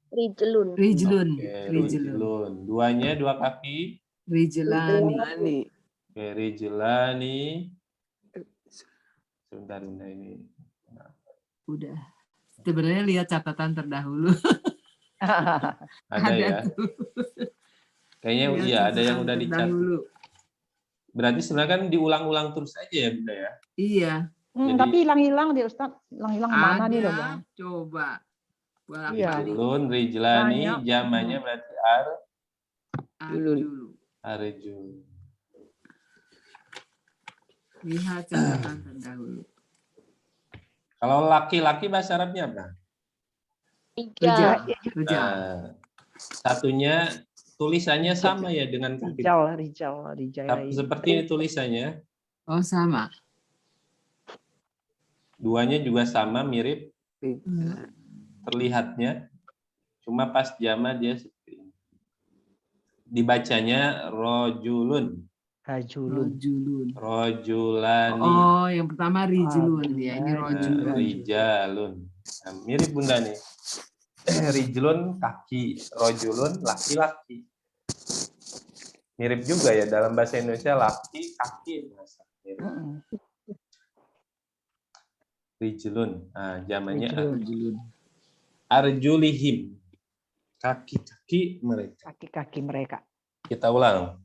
Rijlun.
Rijlun.
Oke,
Rijlun.
rijlun. Duanya dua kaki.
Rijlani.
Ani.
Oke, rijlani. Sebentar ini.
Udah. Sebenarnya lihat catatan terdahulu.
Ada ya.
tuh.
Kayaknya
Lihat
iya, ada yang
catatan
udah dicatat.
terdahulu.
Berarti sebenarnya kan diulang-ulang terus aja ya, Bunda ya.
Iya.
Jadi-
Tapi hilang-hilang dia Ustaz. Hilang-hilang mana nih loh,
Ada.
Bang?
Coba.
Iya.
Rijlun, rijlani,
Banyak.
jamanya berarti
Arjul.
arjul.
Lihat catatan terdahulu.
Kalau laki-laki bahasa Arabnya apa?
Rijal.
Rijal.
Rijal.
Nah, satunya tulisannya sama ya dengan kaki.
Rijal.
Seperti ini tulisannya.
Oh sama.
Duanya juga sama, mirip terlihatnya. Cuma pas jama dia seperti ini. Dibacanya rojulun.
Rajulun.
Rojulani.
Oh, yang pertama rijlun ya. Ini rojulun.
Rijalun. Nah, mirip Bunda nih. Rijlun kaki, rojulun laki-laki. Mirip juga ya dalam bahasa Indonesia laki kaki. Mirip. Rijlun. Nah, zamannya
Rojulun.
arjulihim. Kaki-kaki mereka.
Kaki-kaki mereka.
Kita ulang.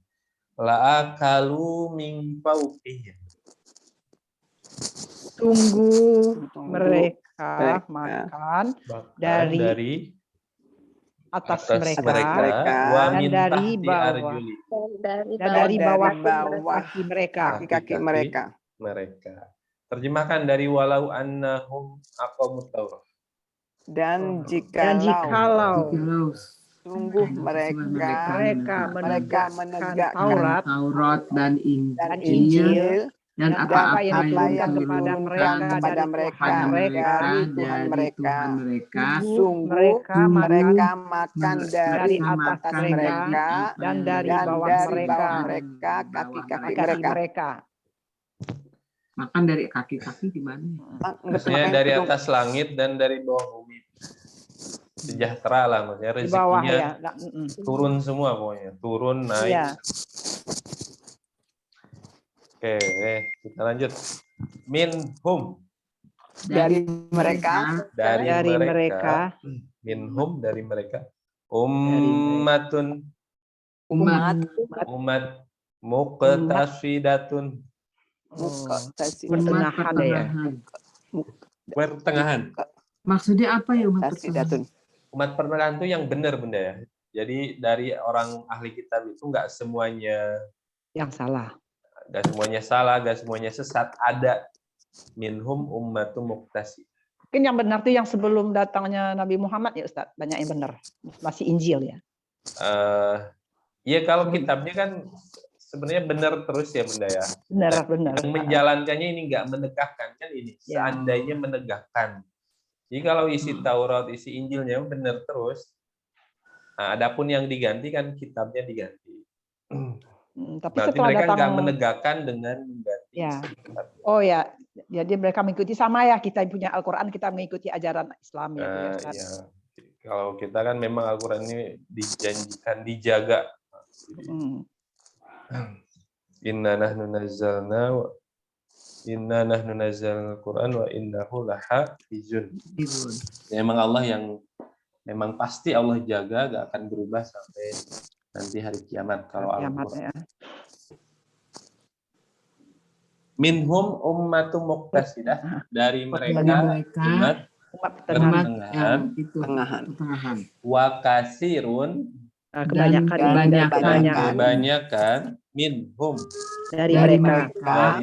La'akalu min fawqihim.
Tunggu
mereka
mereka makan dari atas mereka
Wa
dan
min
dari
tahti
bawah.
arjuli.
dan dari bawah
bawah
kaki mereka.
kaki-kaki mereka.
Terjemahkan dari walau annahum aqamut Taurat.
Dan
Dan jikalau
Jikalau
sungguh mereka menegakkan
Taurat dan
dan
Injil
Injil
dan
apa
apa-apa
yang
yang
diturunkan kepada mereka dari Tuhan mereka. Sungguh
mereka
mereka makan dari
dari atas
atas
mereka
mereka
dan dari
dan
bawah
dari
mereka.
bawah mereka kaki-kaki
Kaki
mereka.
mereka.
makan dari kaki-kaki gimana?
Maksudnya dari atas langit dan dari bawah bumi. Sejahtera lah maksudnya
Di bawah
rezekinya
ya.
turun semua pokoknya. Turun, naik.
Iya.
Oke, kita lanjut. Minhum.
Dari mereka.
Dari mereka.
mereka.
Minhum dari mereka. Ummatun. Umat muqtasidatun.
Pertengahan ya.
Pertengahan.
Maksudnya apa ya umat pertengahan?
Umat pertengahan itu yang benar Bunda ya. Jadi dari orang ahli kitab itu nggak semuanya
Yang salah.
nggak semuanya salah, nggak semuanya sesat. Ada minhum ummatum muqtasi.
Mungkin yang benar tuh yang sebelum datangnya Nabi Muhammad ya Ustaz. Banyak yang benar. Masih Injil ya.
Iya kalau kitabnya kan sebenarnya benar terus ya Bunda ya.
Benar.
Yang menjalankannya ini nggak menegakkan kan ini.
Ya.
Seandainya menegakkan. Jadi kalau isi Taurat, isi Injilnya benar terus. Nah, adapun yang diganti kan kitabnya diganti.
Tapi
Berarti
setelah
mereka nggak
datang
menegakkan dengan mengganti.
Ya.
isi kitab.
Oh ya, jadi mereka mengikuti sama ya, kita punya Al-Qur'an, kita mengikuti ajaran Islam ya, Bu, ya, Ustaz.
Ya. Kalau kita kan memang Al-Qur'an ini dijanjikan dijaga. Inna nahnu nazzalna al-Qur'an wa innahu lahafizun. Memang Allah yang memang pasti Allah jaga, gak akan berubah sampai nanti hari kiamat kalau Al-Qur'an.
Ya.
Minhum ummatum muqtasidah, dari mereka umat
Umat
pertengahan.
Pertengahan.
Wa kasirun kebanyakan minhum
dari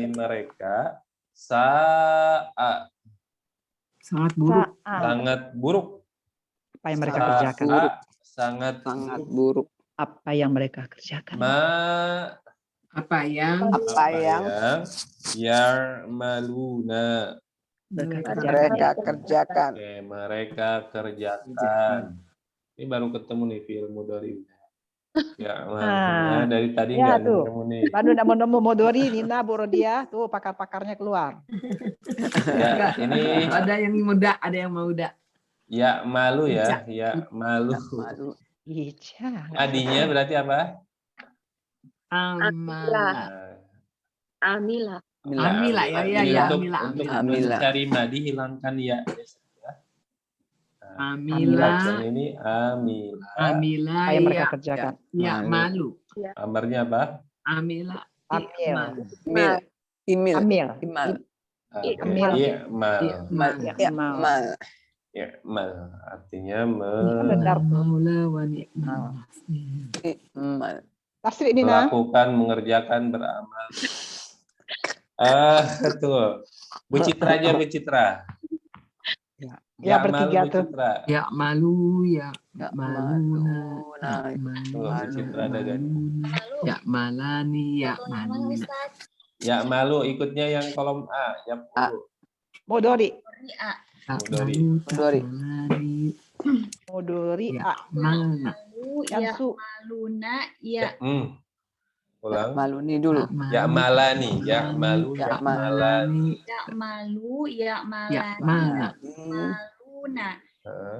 mereka sa'a
sangat buruk.
sangat buruk.
Apa yang mereka kerjakan?
Sangat
buruk.
Apa yang mereka kerjakan?
Apa yang
yarmaluna
mereka kerjakan.
Oke, mereka kerjakan. Ini baru ketemu nih fi'il mudhari. Ya, dari tadi nggak ketemu nih.
Baru nemu modori, Nina, Borodia, tuh pakar-pakarnya keluar.
Ya, ini
ada yang muda, ada yang muda.
Ya malu ya, ya malu. Adinya berarti apa?
Amila.
Amila ya.
Untuk mencari madi hilangkan ya.
Amila.
Yang ini
Amila.
Apa yang mereka kerjakan?
Ya malu.
Kamarnya apa?
Amila.
Mal. Artinya melakukan, mengerjakan, beramal. Betul. Bu Citra aja, Bu Citra.
Ya bertiga tuh.
Ya malu, ya malu. Ya malani, ya malu.
Ya malu, ikutnya yang kolom A. Ya
Modori.
Modori.
A.
Ya maluna, ya.
Ulang.
Maluni dulu.
Ya malani, ya malu, ya malani.
Ya malu, ya malani. Maluna.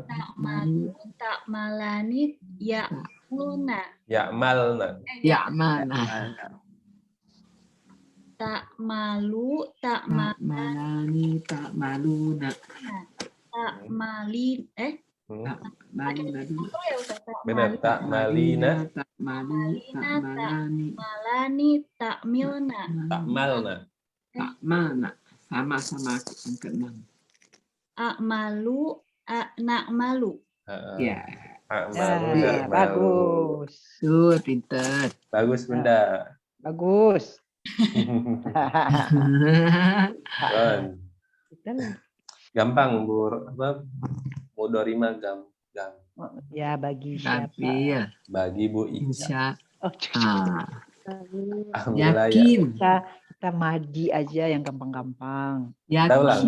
Tak malu, tak malani, ya maluna.
Ya malna.
Ya mana.
Tak malu, tak
malani, tak maluna.
Tak malin,
Benar, tak malina.
Tak malu, tak malani.
Malani, tak milna.
Tak malna.
Tak mana. Sama-sama yang keenam.
Malu, nak malu.
Ya.
Bagus.
Tuh, pinter.
Bagus, Bunda.
Bagus.
Gampang, Bu. Mudhari mah gampang.
Ya, bagi siapa?
Ya.
Bagi Bu Ica.
Yakin.
Kita madi aja yang gampang-gampang.
Yakin.
Ulang.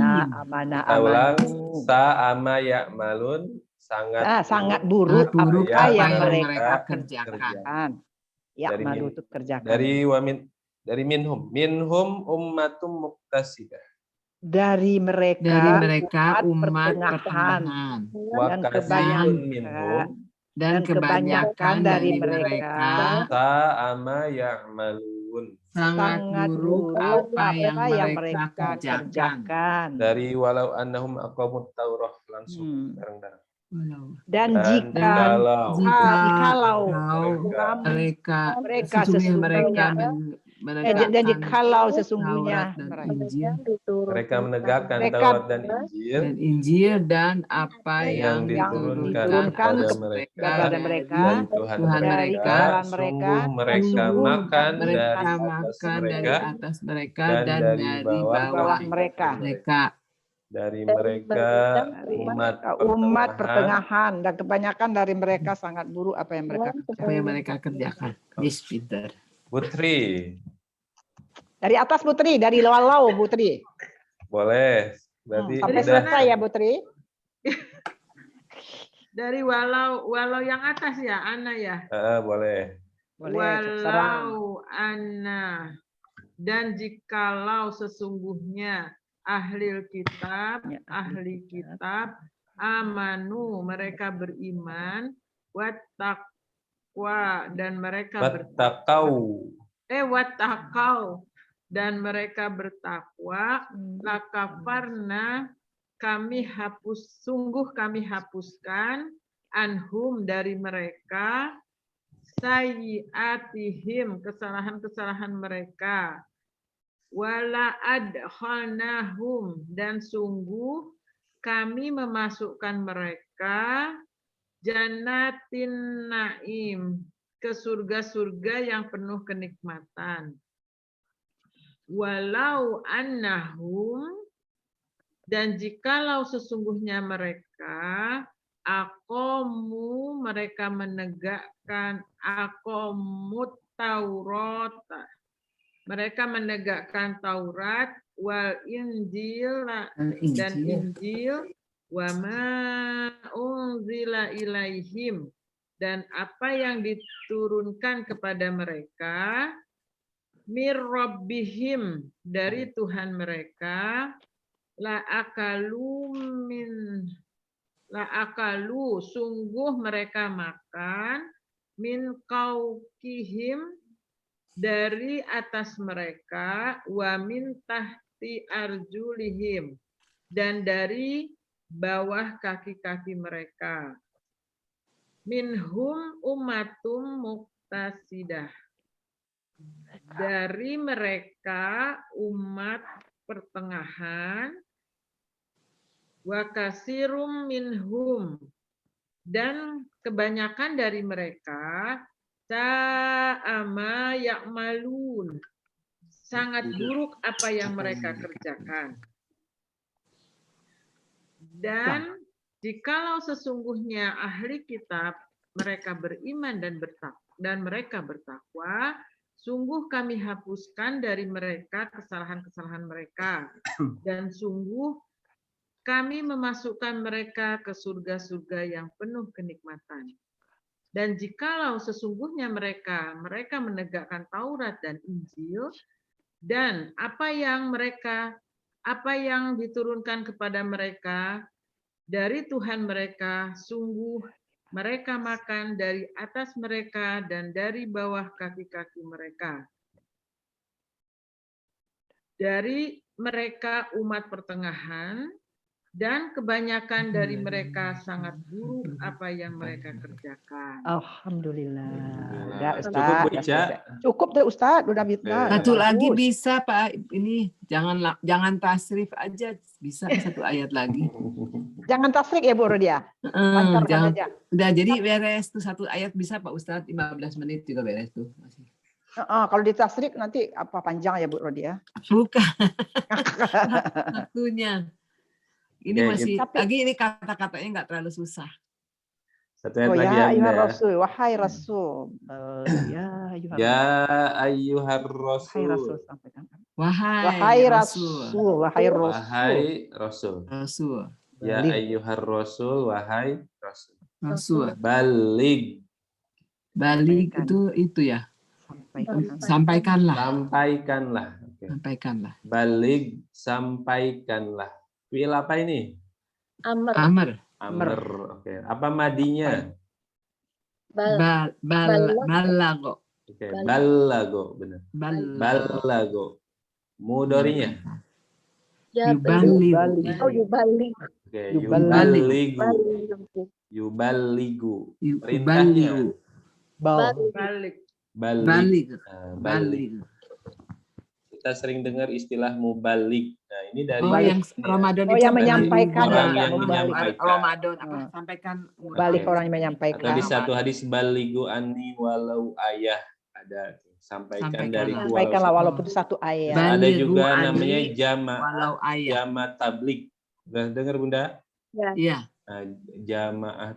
Sa ama ya malun
sangat buruk apa yang mereka
kerjakan.
Ya malu itu kerjakan.
Dari minhum ummatum muqtasidah.
Dari mereka
umat pertengahan.
Dan
kebanyakan dari mereka
sa'ama ya'malun.
Sangat buruk apa yang mereka kerjakan.
Dari walau annahum aqamut taurah langsung bareng-bareng.
Dan jikalau mereka sesungguhnya dan jikalau sesungguhnya
mereka menegakkan Taurat dan
Injil dan apa yang diturunkan kepada mereka dari Tuhan mereka,
mereka makan
dari atas mereka dan dari bawah mereka.
Dari mereka
umat pertengahan dan kebanyakan dari mereka sangat buruk apa yang mereka
kerjakan. Miss Peter.
Putri.
Dari atas Putri, dari walau Putri.
Boleh. Berarti
sampai selesai ya Putri.
Dari walau yang atas ya, Ana ya.
Boleh.
Walau Ana dan jikalau sesungguhnya ahli kitab amanu mereka beriman wattaqwa dan mereka wattaqau dan mereka bertakwa lakafarna kami hapuskan anhum dari mereka sayyiatihim kesalahan-kesalahan mereka wala adkhalnahum dan sungguh kami memasukkan mereka Jannatin naim, ke surga-surga yang penuh kenikmatan. Walau annahum, dan jikalau sesungguhnya mereka aqamu, mereka menegakkan aqamut Taurat, mereka menegakkan Taurat, wal Injil dan Injil, wa ma unzila ilaihim, dan apa yang diturunkan kepada mereka, mir rabbihim, dari Tuhan mereka, la akalu, sungguh mereka makan, min qaukihim, dari atas mereka, wa min tahti arjulihim, dan dari bawah kaki-kaki mereka. Minhum ummatum muqtasidah, dari mereka umat pertengahan, wa kasirum minhum, dan kebanyakan dari mereka, ta'ama ya'malun, sangat buruk apa yang mereka kerjakan. Dan jikalau sesungguhnya ahli kitab mereka beriman dan mereka bertakwa, sungguh kami hapuskan dari mereka kesalahan-kesalahan mereka, dan sungguh kami memasukkan mereka ke surga-surga yang penuh kenikmatan. Dan jikalau sesungguhnya mereka menegakkan Taurat dan Injil, dan apa yang diturunkan kepada mereka dari Tuhan mereka, sungguh mereka makan dari atas mereka dan dari bawah kaki-kaki mereka. Dari mereka umat pertengahan, dan kebanyakan dari mereka sangat buruk apa yang mereka kerjakan.
Alhamdulillah. Udah, Ustaz.
Cukup, Bu Ica?
Cukup deh, Ustaz. Udah bisa.
Satu lagi bisa, Pak. Ini jangan tasrif aja, bisa satu ayat lagi.
Jangan tasrik ya, Bu Rodia. Lancarkan aja.
Udah, jadi beres tuh satu ayat bisa, Pak Ustadz. 15 menit juga beres tuh.
Kalau ditasrik nanti apa panjang ya, Bu Rodia?
Bukan. Waktunya. Ini
Oke,
masih lagi, ini kata-katanya nggak terlalu susah.
Satu ayat lagi ya,
Bunda.
Rasul,
wahai Rasul.
Ya ayyuhar Rasul.
Wahai Rasul. Wahai Rasul.
Wahai Rasul.
Rasul.
Ya ayyuhar Rasul, wahai Rasul.
Rasul.
Balig.
Balig itu ya. Sampaikanlah.
Sampaikanlah. Okay.
Sampaikanlah.
Balig, sampaikanlah. Fi'il apa ini?
Amr.
Oke. Apa madinya?
Balago.
Oke. Balago, benar. Balago. Mudorinya?
Yubalik.
Oke. Yubaligu. Perintahnya? Balik. Kita sering dengar istilah mubalik. Nah, ini dari
yang Ramadan itu
yang menyampaikan,
orang yang menyampaikan.
Ramadan sampaikan
balik orang yang menyampaikan.
Atau di satu hadis baligu anni walau ayah, ada sampaikan dariku
walaupun satu ayat.
Ada juga namanya jama tablik. Udah dengar Bunda?
Ya.
Nah, jamaah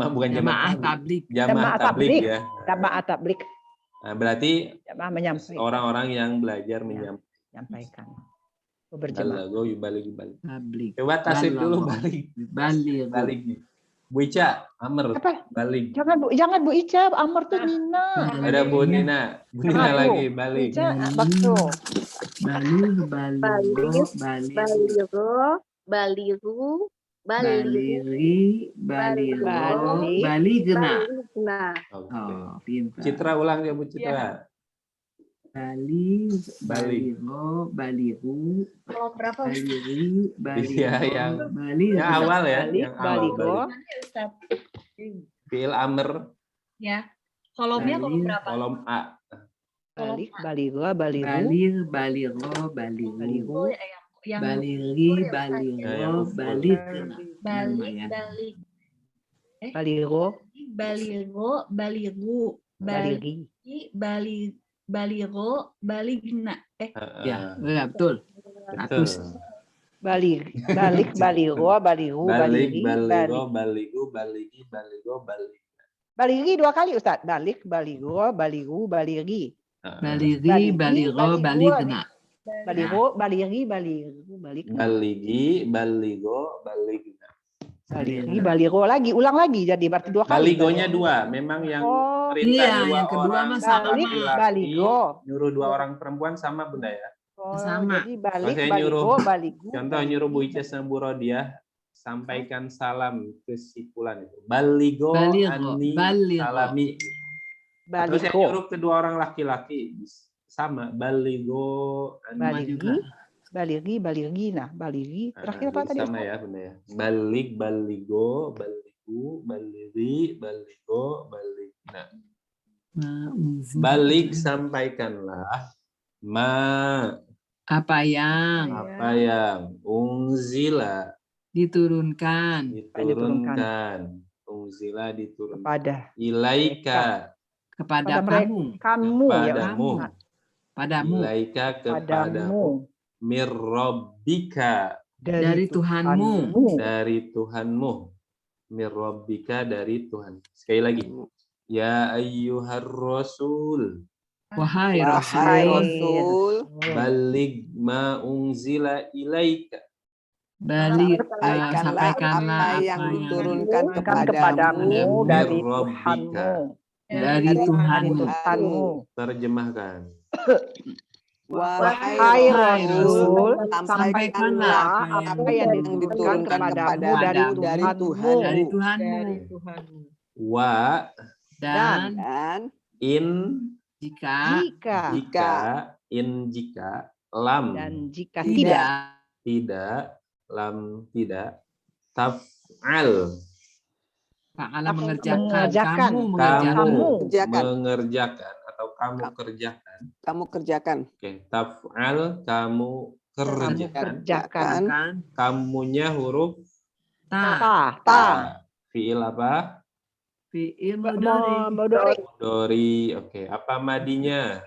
bukan
jamaah tablik.
Jamaah tablik ya.
Jamaah tablik.
Nah, berarti
menyampaikan.
orang-orang yang belajar menyampaikan.
Berjamaah.
Balik.
Tablik.
Coba tasrif dulu balik. Bu Ica, Amr.
Apa?
Balik.
Jangan Bu Ica, Amr tuh Nina.
Ada Bu Nina. Bu Nina lagi balik.
Ica, bakso.
Baliru.
Baligna.
Oh, pintar. Citra ulang ya Bu Citra.
Baligu.
Kalau berapa?
Iya, yang awal ya. Yang awal. Fi'il amr.
Ya. Kolomnya kolom berapa?
Kolom A.
Baligo.
yang
Baligi,
ya,
baligo, balik.
balik,
Baligo,
baligo, baligu,
baligi.
baligo, baligna.
Ya, betul.
Betul.
100.
Balik, baligo, baligu,
Balik,
baligi,
baligo, baligu, baligi, baligo, balik.
baligi 2 kali Ustaz. Balik, baligo, baligu, baligi.
Baligi, baligo, baligna.
Baligo, baligi, baligu, baligna.
Baligi, baligo, baligna.
Baligi, baligo lagi, ulang lagi jadi berarti 2 kali.
Baligonya 2, memang yang perintah
Iya,
2
yang kedua
orang
mah sama.
laki-laki,
Baligo.
nyuruh 2 orang perempuan sama Bunda ya.
Sama.
Jadi balik,
Maksudnya
baligo, baligu.
Contoh nyuruh Bu Ica sama Bu Rodiah sampaikan salam ke si fulan itu. Baligo, anni salami. Terus yang nyuruh kedua orang laki-laki sama baligo, anni
juga.
Baligi, baligina, baligi. Terakhir apa tadi?
Sama ya Bunda ya. Balik, baligo, baligu, baligi, baligo, baligna. Balik sampaikanlah
apa yang
unzila
diturunkan
unzila diturunkan
kepada
ilaika
kepada kamu padamu
ilaika kepadamu mirrabbika
dari Tuhanmu
mirrabbika dari Tuhan. Sekali lagi, ya ayyuhar rasul,
wahai Rasul,
balik ma unzila ilaika,
sampaikanlah apa yang diturunkan kepadamu
dari Tuhanmu.
Dari Tuhanmu.
Terjemahkan.
Wahai Rasul,
sampaikanlah
apa yang diturunkan kepadamu dari Tuhanmu.
Wa
dan
in
jika
lam
dan jika
tidak lam tidak taf'al
fa'ala mengerjakan kamu
mengerjakan atau kamu kerjakan. Oke, taf'al kamu kerjakan. Kamunya huruf
ta.
Fi'il apa?
Fi'il mudhari.
Oke, apa madinya?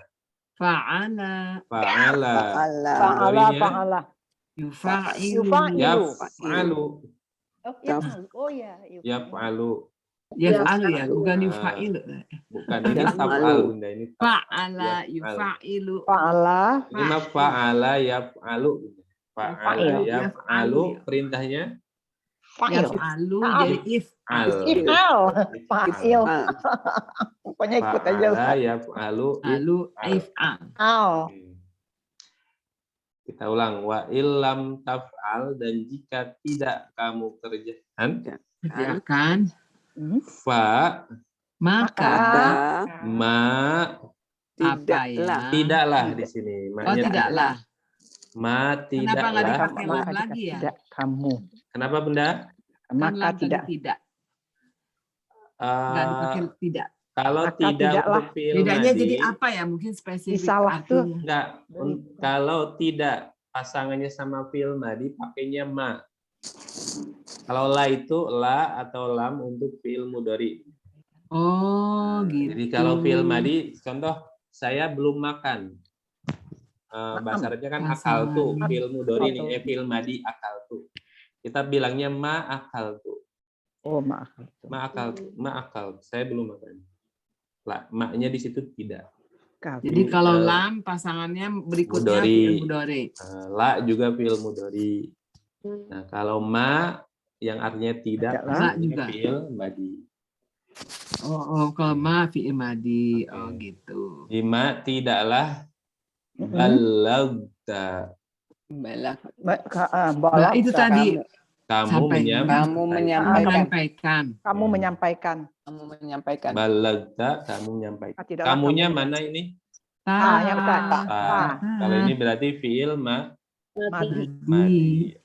Fa'ala. Yufa'ilu.
Yaf'alu. Yaf'alu ya, bukan yufa'ilu. Bukan, ini taf'al Bunda, ini
fa'ala yufa'ilu.
Ini mah fa'ala yaf'alu. Fa'ala yaf'alu perintahnya
Yaf'alu jadi if'al.
Pokoknya ikut aja.
Fa'ala yaf'alu
if'al.
Kita ulang, wa illam taf'al, dan jika tidak kamu kerjakan fa
maka
tidaklah di sini.
Tidaklah.
Tidaklah.
Kenapa nggak dipakai lagi ya?
Tidak kamu.
Kenapa Bunda?
Maka tidak.
Nggak dipakai tidak.
Kalau tidak untuk fi'il
bedanya
madi,
jadi apa ya? Mungkin spesifik.
Salah tuh.
Enggak. Kalau tidak pasangannya sama fi'il madi, pakainya ma. Kalau la itu la atau lam untuk fi'il mudhari.
Oh, gitu.
Jadi kalau fi'il madi, contoh saya belum makan. Bahasa Arabnya kan akal tuh, fi'il mudhari nih, fi'il madi akal tuh. Kita bilangnya ma akal tuh.
Oh, ma
akal. Saya belum makan. La, maknya di situ tidak.
Jadi kalau lam pasangannya berikutnya fi'il mudhari.
La juga fi'il mudhari. Nah, kalau ma yang artinya tidak, juga fi'il madi.
Kalau ma fi'il madi. Oh, gitu.
Lima tidaklah balagta.
Itu tadi
kamu menyampaikan. Balagta, kamu menyampaikan. Kamunya mana ini? Kalau ini berarti fi'il madi.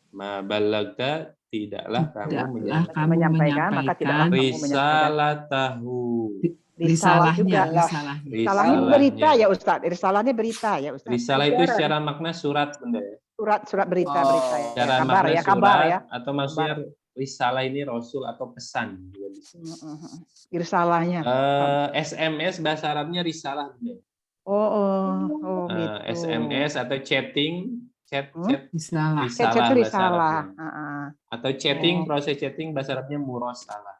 Ma balagta, tidaklah kamu
menyampaikan, maka tidaklah
risalahnya.
Risalahnya berita ya Ustaz. Risalahnya berita ya Ustaz.
Risalah itu secara makna surat Bunda ya.
Surat berita-berita ya.
Cara
Kabar
makna
ya, kabar
surat,
ya.
atau maksudnya risalah ini rasul atau pesan juga bisa.
Risalahnya.
SMS bahasa Arabnya risalah.
Gitu.
SMS atau chatting, chat
Risalah.
risalah bahasa
Risalah.
Arabnya. Atau chatting, proses chatting bahasa Arabnya murasalah.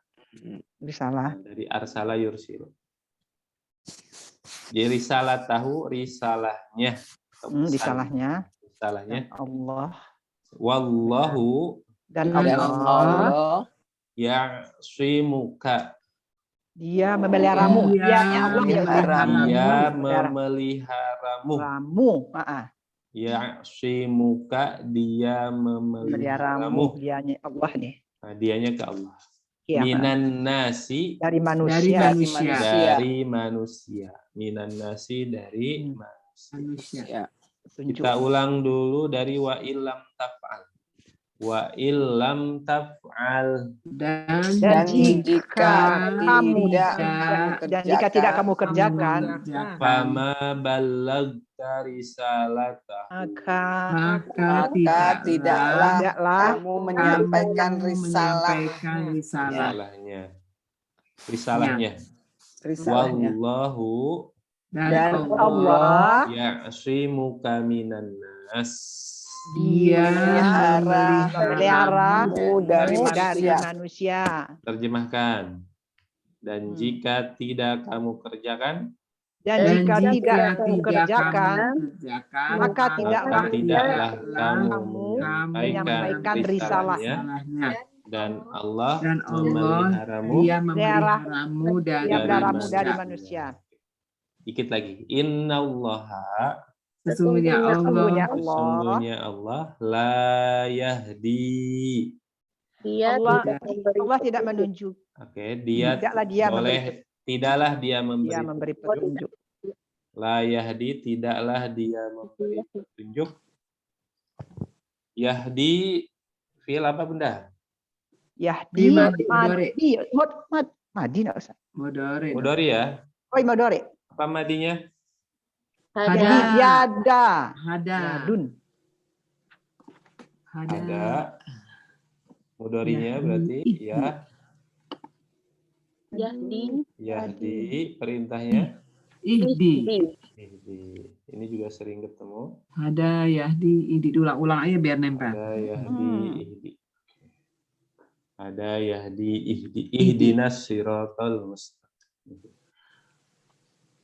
Risalah.
Dari arsala yursil. Jadi risalah tahu risalahnya.
Risalahnya.
Risalahnya.
Allah.
Wallahu.
Dan
Allah
ya'simuka.
Dia memeliharamu. Dia
memeliharamu. Ya'simuka, dia memeliharamu.
Dianya Allah nih.
Nah, dianya ke Allah.
Ya,
Minan nasi,
dari manusia.
dari manusia. Minan nasi, dari manusia. Kita ulang dulu dari wa illam taf'al. Wa illam taf'al.
Dan
jika
tidak kamu kerjakan,
fama ballagta risalata,
maka tidaklah kamu menyampaikan risalahnya. Wallahu,
dan
Allah
ya'simuka minan nas,
dia
memeliharamu dari manusia.
Terjemahkan. Dan jika tidak kamu kerjakan,
jika tidak kamu kerjakan, maka tidaklah
kamu menyampaikan risalahnya. Dan Allah
memeliharamu dari manusia.
Dikit lagi. Innallaha,
sesungguhnya
Allah la yahdi.
Allah tidak menunjuk.
Oke, tidaklah dia memberi
petunjuk.
La yahdi, tidaklah dia memberi petunjuk. Yahdi fi'il apa Bunda?
Yahdi madi enggak usah.
Mudhari ya?
Oh, mudhari.
Apa madinya?
Hada.
Mudharinya berarti ya.
Yahdi.
Perintahnya
ihdi.
Ini juga sering ketemu.
Ada yahdi, ihdi, ulang-ulang aja biar nempel.
Ada yahdi, ihdi. Ihdinas siratal mustaqim.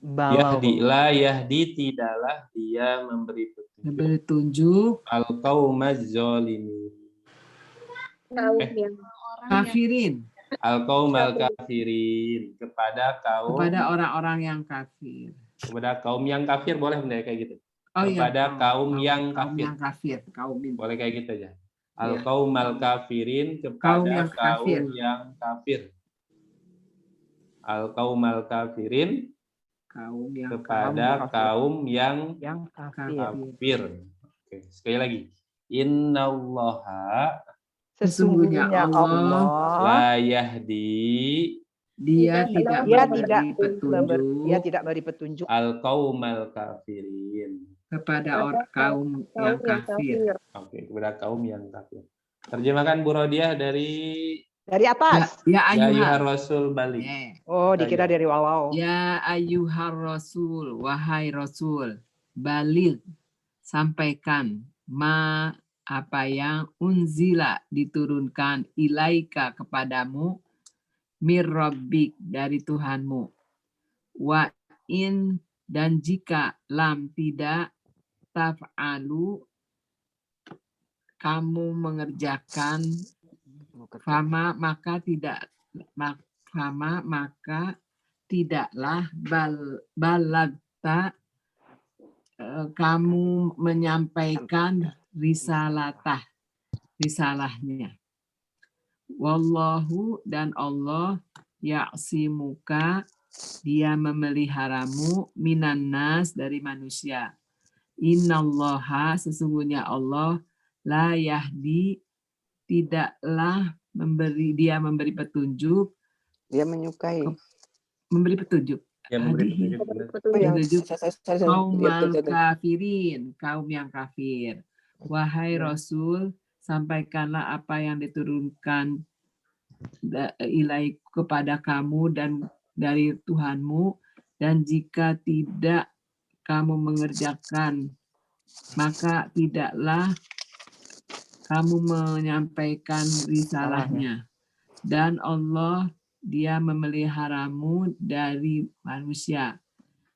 Yahdi, la yahdi, tidaklah dia memberi petunjuk. Al-qaumaz zalimin.
Kafirin.
Al-qaumal kafirin, kepada
orang-orang yang kafir.
Kepada kaum yang kafir boleh Bunda kayak gitu.
Kepada
kaum yang kafir. Boleh kayak gitu aja. Al-qaumal kafirin, kepada kaum yang kafir. Al-qaumal kafirin, kepada kaum yang kafir. Oke, sekali lagi. Innallaha,
sesungguhnya Allah
la yahdi,
dia tidak
beri petunjuk
al-qaumal kafirin,
kepada kaum yang kafir.
Oke, kepada kaum yang kafir. Terjemahkan Bu Rodiah dari
atas.
Ya
ayyuhar rasul balik.
Oh, dikira dari walau.
Ya ayyuhar rasul, wahai rasul, balik, sampaikan apa yang unzila, diturunkan, ilaika, kepadamu, mir rabbik, dari Tuhanmu. Wa in, dan jika, lam, tidak, taf'alu, kamu mengerjakan, fama, maka tidaklah balagta, kamu menyampaikan risalahnya. Wallahu, dan Allah, ya'simuka, dia memeliharamu, minan nas, dari manusia. Innallaha, sesungguhnya Allah, la yahdi, tidaklah memberi petunjuk,
dia menyukai
memberi petunjuk. Kaum kafirin, kaum yang kafir. Wahai Rasul, sampaikanlah apa yang diturunkan ilaih kepada kamu dan dari Tuhanmu, dan jika tidak kamu mengerjakan, maka tidaklah kamu menyampaikan risalahnya. Dan Allah, Dia memeliharamu dari manusia.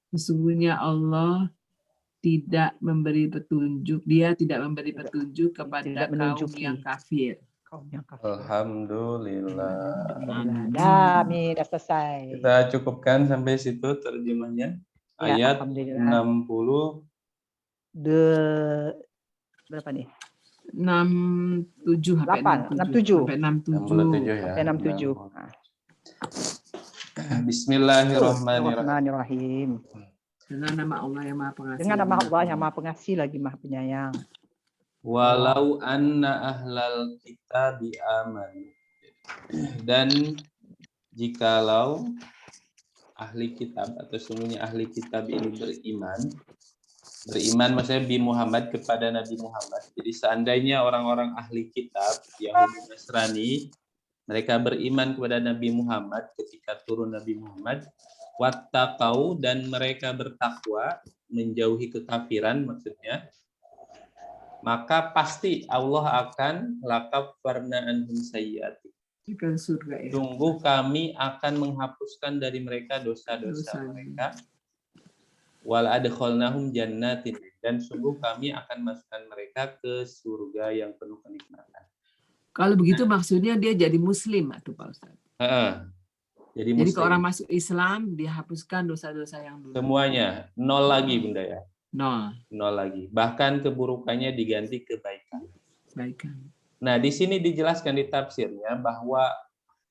Sesungguhnya Allah tidak memberi petunjuk, Dia tidak memberi petunjuk kepada kaum yang kafir.
Alhamdulillah.
Amin, sudah selesai.
Kita cukupkan sampai situ terjemahnya.
Ya,
Ayat 60.
Berapa nih?
67 sampai 67. Sampai 67.
Ya.
Sampai 67.
Bismillahirrahmanirrahim.
Dengan nama Allah yang Maha Pengasih.
Dengan nama Allah yang Maha Pengasih lagi Maha Penyayang.
Walau anna ahlal kitabi amanu. Dan jikalau ahli kitab atau sungguhnya ahli kitab ini beriman maksudnya bi Muhammad, kepada Nabi Muhammad. Jadi seandainya orang-orang ahli kitab Yahudi Nasrani mereka beriman kepada Nabi Muhammad ketika turun Nabi Muhammad, wattaqau, dan mereka bertakwa menjauhi kekafiran maksudnya, maka pasti Allah akan lakaffarna anhum sayyiati. Sungguh kami akan menghapuskan dari mereka dosa-dosa mereka. Wal adkhalnahum jannatin, dan sungguh kami akan masukkan mereka ke surga yang penuh kenikmatan.
Kalau begitu maksudnya dia jadi muslim atau Pak Ustaz?
Jadi
kalau orang masuk Islam dihapuskan dosa-dosa yang dulu.
Semuanya nol lagi Bunda ya.
Nol
lagi. Bahkan keburukannya diganti kebaikan.
Kebaikan.
Nah, di sini dijelaskan di tafsirnya bahwa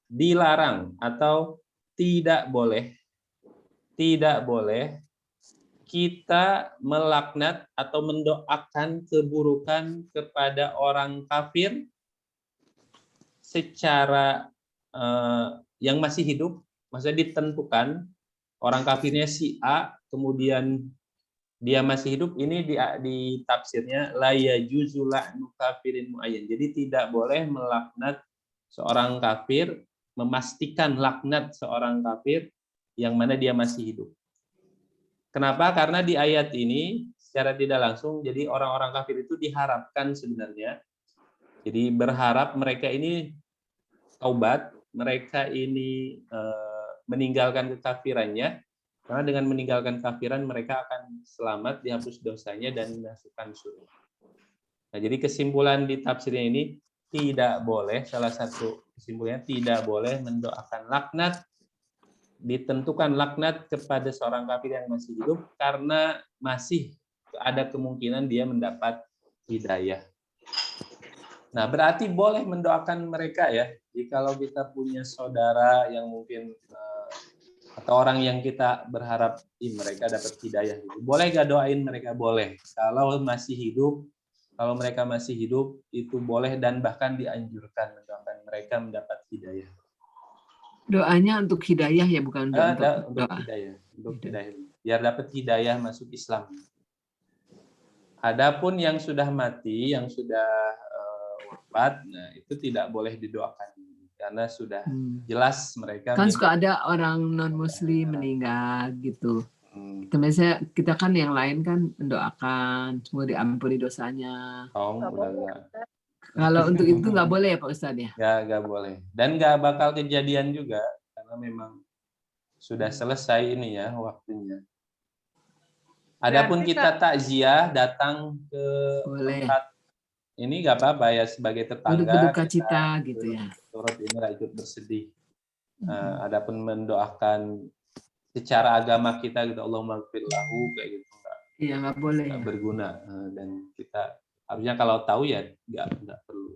dilarang atau tidak boleh kita melaknat atau mendoakan keburukan kepada orang kafir secara yang masih hidup, maksudnya ditentukan orang kafirnya si A, kemudian dia masih hidup, ini di tafsirnya la yajuzu la'nu kafirin muayyan. Jadi tidak boleh melaknat seorang kafir, memastikan laknat seorang kafir yang mana dia masih hidup. Kenapa? Karena di ayat ini secara tidak langsung jadi orang-orang kafir itu diharapkan sebenarnya. Jadi berharap mereka ini taubat, mereka ini meninggalkan kekafirannya. Karena dengan meninggalkan kafiran mereka akan selamat, dihapus dosanya dan dimasukkan surga. Nah, jadi kesimpulan di tafsirnya ini tidak boleh, salah satu kesimpulannya tidak boleh mendoakan laknat, ditentukan laknat kepada seorang kafir yang masih hidup karena masih ada kemungkinan dia mendapat hidayah. Nah, berarti boleh mendoakan mereka ya. Jikalau kita punya saudara yang mungkin atau orang yang kita berharap mereka dapat hidayah gitu. Boleh gak doain mereka? Boleh. Kalau masih hidup, kalau mereka masih hidup itu boleh dan bahkan dianjurkan mendoakan mereka mendapat hidayah.
Doanya untuk hidayah ya, bukan untuk doa.
Hidayah, untuk hidayah. Biar dapat hidayah masuk Islam. Adapun yang sudah mati, yang sudah wafat, nah itu tidak boleh didoakan. Karena sudah jelas mereka
kan suka ada orang non muslim meninggal gitu. Biasanya kita kan yang lain kan mendoakan semoga diampuni dosanya. Kalau untuk itu nggak boleh ya Pak Ustadz ya?
Nggak boleh. Dan nggak bakal kejadian juga karena memang sudah selesai ini ya waktunya. Adapun kita takziah datang ke tempat ini nggak apa-apa ya sebagai tetangga.
Berduka cita gitu ya.
Turut ini ikut bersedih. Adapun mendoakan secara agama kita gitu, Allahumma ighfir lahu kayak gitu enggak.
Iya, nggak boleh.
Nggak berguna dan kita harusnya kalau tahu ya nggak perlu.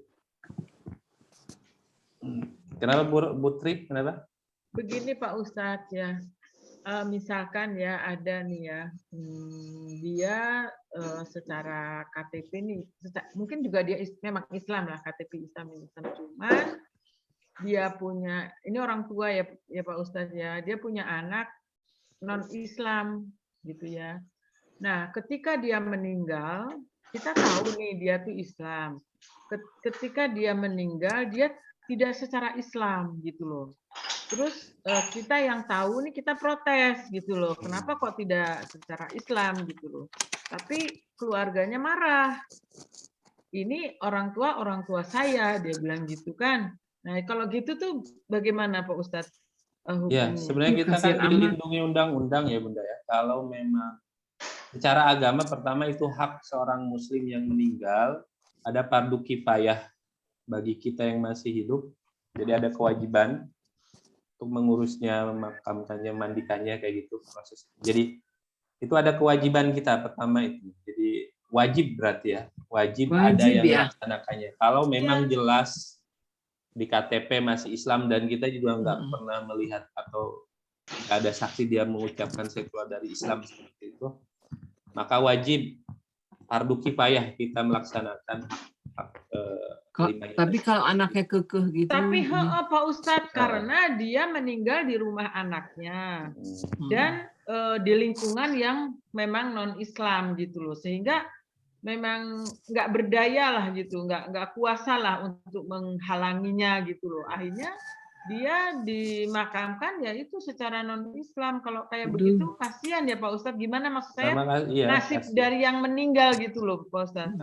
Kenapa Bu Tri? Kenapa?
Begini Pak Ustadz ya. Misalkan ya ada nih ya, dia secara KTP nih, mungkin juga dia memang Islam lah, KTP Islam, cuman dia punya, ini orang tua ya Pak Ustadz ya, dia punya anak non Islam gitu ya. Nah ketika dia meninggal kita tahu nih dia tuh Islam. Ketika dia meninggal, dia tidak secara Islam gitu loh. Terus kita yang tahu nih kita protes gitu loh. Kenapa kok tidak secara Islam gitu loh. Tapi keluarganya marah. Ini orang tua saya, dia bilang gitu kan. Nah, kalau gitu tuh bagaimana Pak Ustadz?
Ya, sebenarnya kita kan dilindungi undang-undang ya Bunda ya. Kalau memang secara agama pertama itu hak seorang muslim yang meninggal, ada fardu kifayah bagi kita yang masih hidup. Jadi ada kewajiban untuk mengurusnya, memakamkannya, mandikannya kayak gitu proses. Jadi itu ada kewajiban kita pertama itu. Jadi wajib berarti ya, wajib ada yang melaksanakannya. Kalau memang jelas di KTP masih Islam dan kita juga nggak pernah melihat atau nggak ada saksi dia mengucapkan saya keluar dari Islam seperti itu, maka wajib fardu kifayah kita melaksanakan.
Tapi kalau anaknya kekeh gitu.
Tapi Pak Ustadz, karena dia meninggal di rumah anaknya dan di lingkungan yang memang non Islam gitu loh, sehingga memang nggak berdaya lah gitu, nggak kuasa lah untuk menghalanginya gitu loh. Akhirnya dia dimakamkan ya itu secara non Islam. Kalau kayak begitu kasihan ya Pak Ustadz. Gimana maksud saya nasib dari yang meninggal gitu loh Pak Ustadz?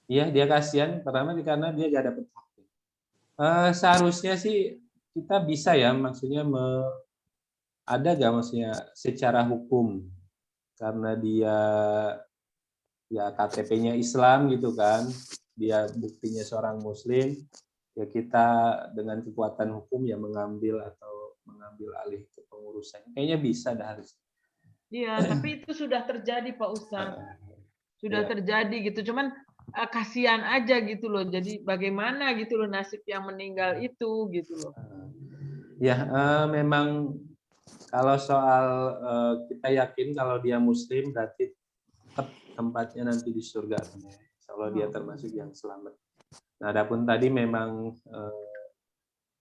Iya, dia kasihan pertama karena dia nggak dapat hak. Seharusnya sih kita bisa ya, maksudnya ada nggak maksudnya secara hukum karena dia ya KTP-nya Islam gitu kan, dia buktinya seorang Muslim, ya kita dengan kekuatan hukum ya mengambil alih kepengurusan. Kayaknya bisa dah harus.
Iya, tapi itu sudah terjadi Pak Ustadz, sudah terjadi gitu. Cuman kasihan aja gitu loh. Jadi bagaimana gitu loh nasib yang meninggal itu gitu loh.
Ya memang kalau soal kita yakin kalau dia Muslim berarti tempatnya nanti di surga. Kalau dia termasuk yang selamat. Nah, adapun tadi memang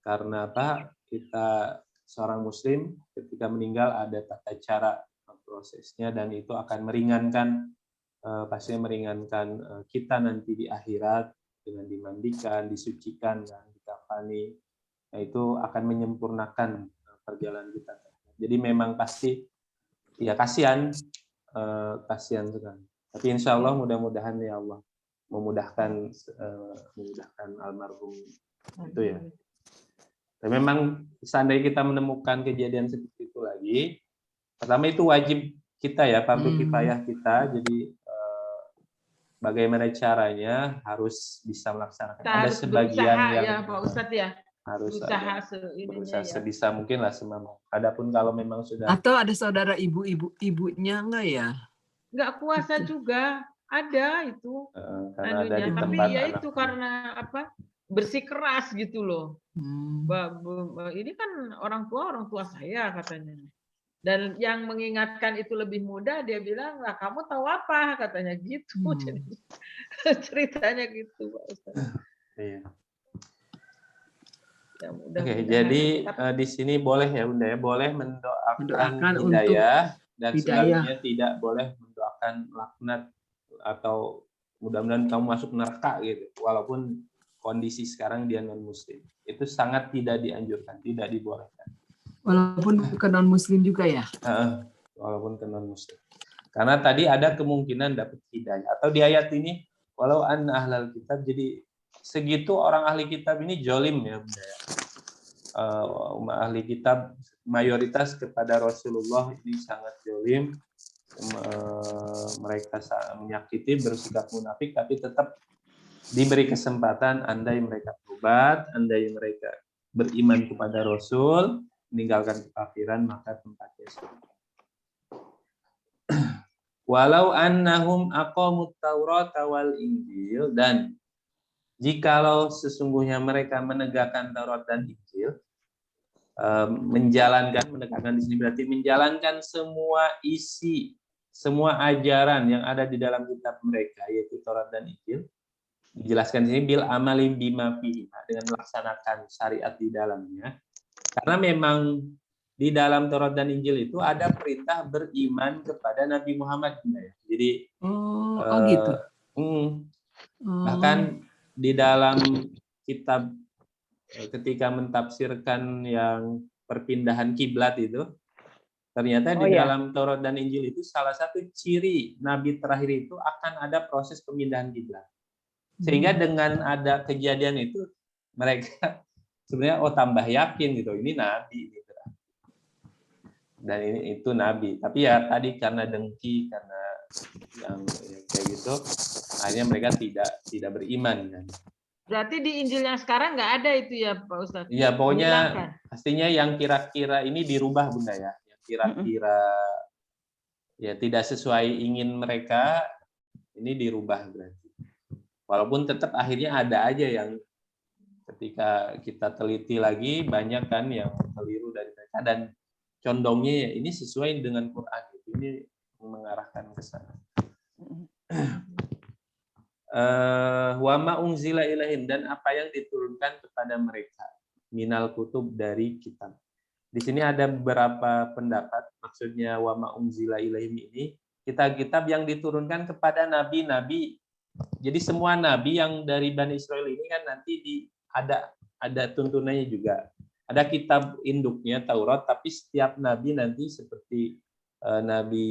karena apa? Kita seorang Muslim ketika meninggal ada tata cara prosesnya dan itu akan meringankan pastinya meringankan kita nanti di akhirat dengan dimandikan, disucikan dan dikafani. Nah, itu akan menyempurnakan perjalanan kita. Jadi memang pasti ya kasihan sekali. Tapi insya Allah mudah-mudahan ya Allah memudahkan almarhum itu ya. Dan memang seandainya kita menemukan kejadian seperti itu lagi, pertama itu wajib kita ya, fardu kifayah kita. Jadi bagaimana caranya harus bisa melaksanakan. Ada sebagian yang
ya Pak Ustadz ya.
Harus berusaha sebisa mungkin lah semampu. Adapun kalau memang sudah.
Atau ada saudara ibunya enggak ya?
Nggak kuasa juga, ada itu.
Karena ada di
tapi
tempat
ya itu karena apa? Bersikeras gitu loh. Ini kan orang tua saya katanya. Dan yang mengingatkan itu lebih mudah, dia bilang, lah kamu tahu apa? Katanya gitu. Jadi, ceritanya gitu Pak Ustaz.
Iya. Ya, oke, jadi di sini boleh ya Bunda ya, boleh mendoakan hidayah dan sebaliknya tidak boleh mendoakan laknat atau mudah-mudahan kamu masuk neraka gitu, walaupun kondisi sekarang dia non muslim. Itu sangat tidak dianjurkan, tidak dibolehkan.
Walaupun bukan non muslim juga ya?
Walaupun bukan non muslim. Karena tadi ada kemungkinan dapat hidayah. Atau di ayat ini, walau anna ahlal kitab, jadi segitu orang ahli kitab ini jolim ya Bunda ya. Ahli kitab mayoritas kepada Rasulullah ini sangat jolim. Mereka menyakiti, bersikap munafik, tapi tetap diberi kesempatan andai mereka tobat, andai mereka beriman kepada Rasul, meninggalkan kekafiran, maka tempatnya surga. Walau annahum aqamut Taurata wal Injil, dan jikalau sesungguhnya mereka menegakkan Taurat dan Injil, menegakkan di sini berarti menjalankan semua isi, semua ajaran yang ada di dalam kitab mereka, yaitu Taurat dan Injil. Dijelaskan di sini bil amali bima fihi, dengan melaksanakan syariat di dalamnya. Karena memang di dalam Taurat dan Injil itu ada perintah beriman kepada Nabi Muhammad. Jadi
gitu.
Bahkan di dalam kitab ketika mentafsirkan yang perpindahan kiblat itu, ternyata di dalam Taurat dan Injil itu salah satu ciri Nabi terakhir itu akan ada proses pemindahan kiblat. Sehingga dengan ada kejadian itu mereka sebenarnya tambah yakin gitu, ini Nabi gitu. Dan ini itu Nabi. Tapi ya tadi karena dengki, karena yang kayak gitu, akhirnya mereka tidak beriman kan.
Berarti di Injil yang sekarang nggak ada itu ya Pak Ustadz?
Iya, pokoknya pastinya yang kira-kira ini dirubah Bunda ya. Yang kira-kira ya tidak sesuai ingin mereka, ini dirubah berarti. Walaupun tetap akhirnya ada aja yang ketika kita teliti lagi, banyak kan yang keliru dari mereka. Dan condongnya ya ini sesuai dengan Quran. Ini mengarahkan ke sana. Wa ma unzila ilaihim, dan apa yang diturunkan kepada mereka minal kutub dari kitab. Di sini ada beberapa pendapat, maksudnya wa ma unzila ilaihim ini kitab-kitab yang diturunkan kepada nabi-nabi. Jadi semua nabi yang dari Bani Israel ini kan nanti ada tuntunannya juga. Ada kitab induknya Taurat, tapi setiap nabi nanti seperti nabi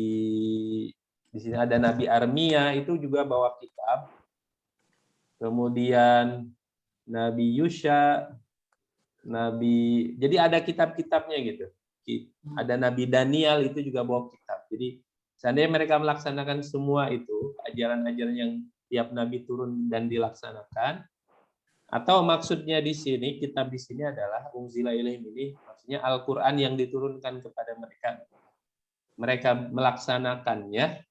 di sini ada Nabi Armia itu juga bawa kitab. Kemudian Nabi Yusha, jadi ada kitab-kitabnya gitu. Ada Nabi Daniel itu juga bawa kitab. Jadi seandainya mereka melaksanakan semua itu, ajaran-ajaran yang tiap nabi turun dan dilaksanakan, atau maksudnya di sini, kitab di sini adalah unzila ilaihim ini, maksudnya Al-Qur'an yang diturunkan kepada mereka. Mereka melaksanakannya,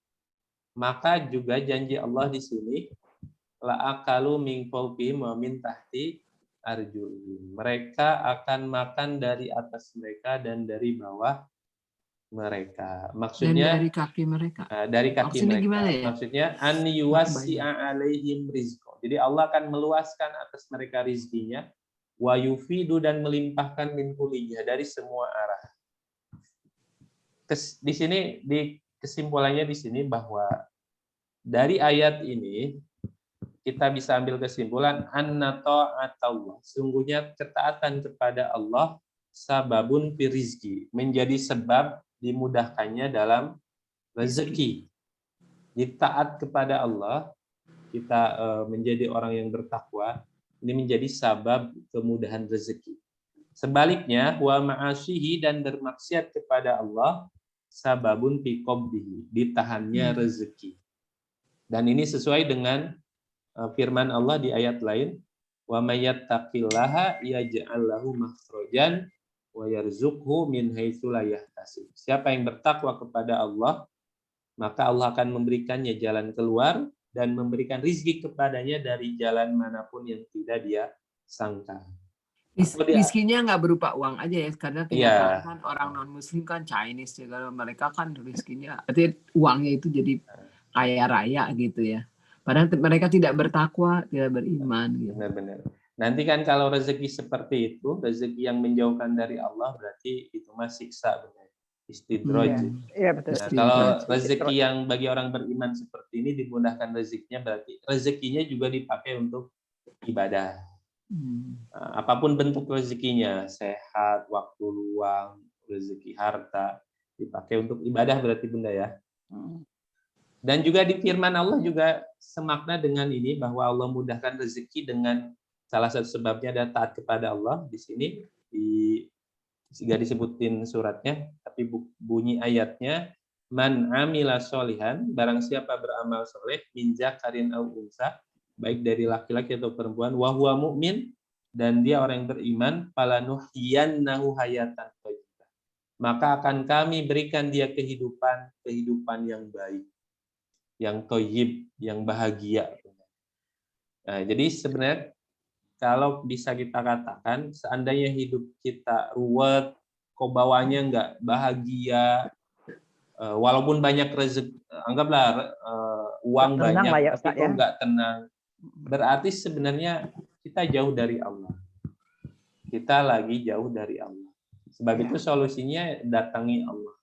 maka juga janji Allah di sini la'akalu min fawqihim wa min tahti arjulihim. Mereka akan makan dari atas mereka dan dari bawah mereka. Maksudnya
dan dari kaki mereka.
Dari kaki
maksudnya
mereka.
Gimana ya?
Maksudnya an yuwassi'a alaihim rizqa. Jadi Allah akan meluaskan atas mereka rizkinya, wa yufidu, dan melimpahkan min kullinya, dari semua arah. Di sini kesimpulannya di sini bahwa dari ayat ini kita bisa ambil kesimpulan anna ta'atallah, sungguhnya ketaatan kepada Allah sababun fi rizki, menjadi sebab dimudahkannya dalam rezeki. Jadi taat kepada Allah, kita menjadi orang yang bertakwa, ini menjadi sabab kemudahan rezeki. Sebaliknya wa ma'asyihi, dan bermaksiat kepada Allah sababun fi qabdihi, ditahannya rezeki. Dan ini sesuai dengan firman Allah di ayat lain, wa may yattaqillaha yaj'al lahu makhrajan wa yarzuqhu min haitsu la yahtasib. Siapa yang bertakwa kepada Allah, maka Allah akan memberikannya jalan keluar dan memberikan rizki kepadanya dari jalan manapun yang tidak dia sangka.
Rizkinya nggak berupa uang aja ya, karena kenyataan kan orang non Muslim kan Chinese ya, kalau mereka kan rizkinya, artinya uangnya itu jadi kaya raya gitu ya. Padahal mereka tidak bertakwa, tidak beriman. Gitu.
Benar-benar. Nanti kan kalau rezeki seperti itu, rezeki yang menjauhkan dari Allah, berarti itu mah siksa, benar. Istidraj.
Iya, betul.
Nah, kalau rezeki yang bagi orang beriman seperti ini dimudahkan rezekinya, berarti rezekinya juga dipakai untuk ibadah. Apapun bentuk rezekinya, sehat, waktu luang, rezeki harta, dipakai untuk ibadah berarti Bunda ya. Dan juga di firman Allah juga semakna dengan ini, bahwa Allah mudahkan rezeki dengan salah satu sebabnya adalah taat kepada Allah. Di sini tidak disebutin suratnya, tapi bunyi ayatnya, man amila solihan, barang siapa beramal soleh, min zakarin au unsa, baik dari laki-laki atau perempuan, wa huwa mu'min, dan dia orang yang beriman, falanuhyiyannahu hayatan thayyibah, maka akan kami berikan dia kehidupan yang baik, yang thayyib, yang bahagia. Nah, jadi sebenarnya kalau bisa kita katakan, seandainya hidup kita ruwet, kok bawahnya nggak bahagia, walaupun banyak rezeki, anggaplah uang banyak, ya, tapi kok nggak tenang, berarti sebenarnya kita jauh dari Allah. Kita lagi jauh dari Allah. Sebab itu solusinya datangi Allah,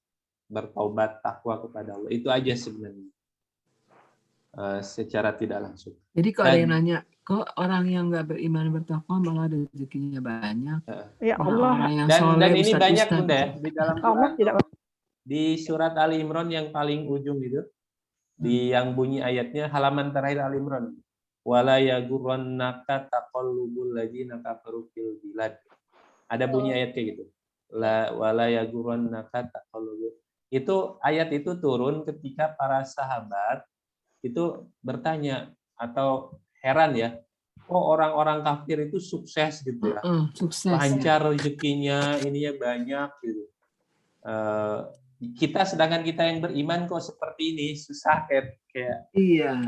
bertaubat, takwa kepada Allah. Itu aja sebenarnya. secara tidak langsung.
Jadi kalau ada yang nanya, kok orang yang nggak beriman bertakwa malah rezekinya banyak?
Ya Allah.
Orang yang
Dan
soleh,
ini
Ustadz,
banyak
Ustadz.
Bunda ya, di dalam
Allah tidak.
di surat Ali Imran yang paling ujung itu, di yang bunyi ayatnya halaman terakhir Ali Imran. Wala yagurrannaka taqallubul ladzina kafaru fil bilad. Ada bunyi ayat kayak gitu. La wala yagurrannaka taqallubul. Itu ayat itu turun ketika para sahabat itu bertanya atau heran ya, kok orang-orang kafir itu sukses gitu ya,
sukses,
lancar rezekinya, ininya banyak gitu. Sedangkan kita yang beriman kok seperti ini, susah kayak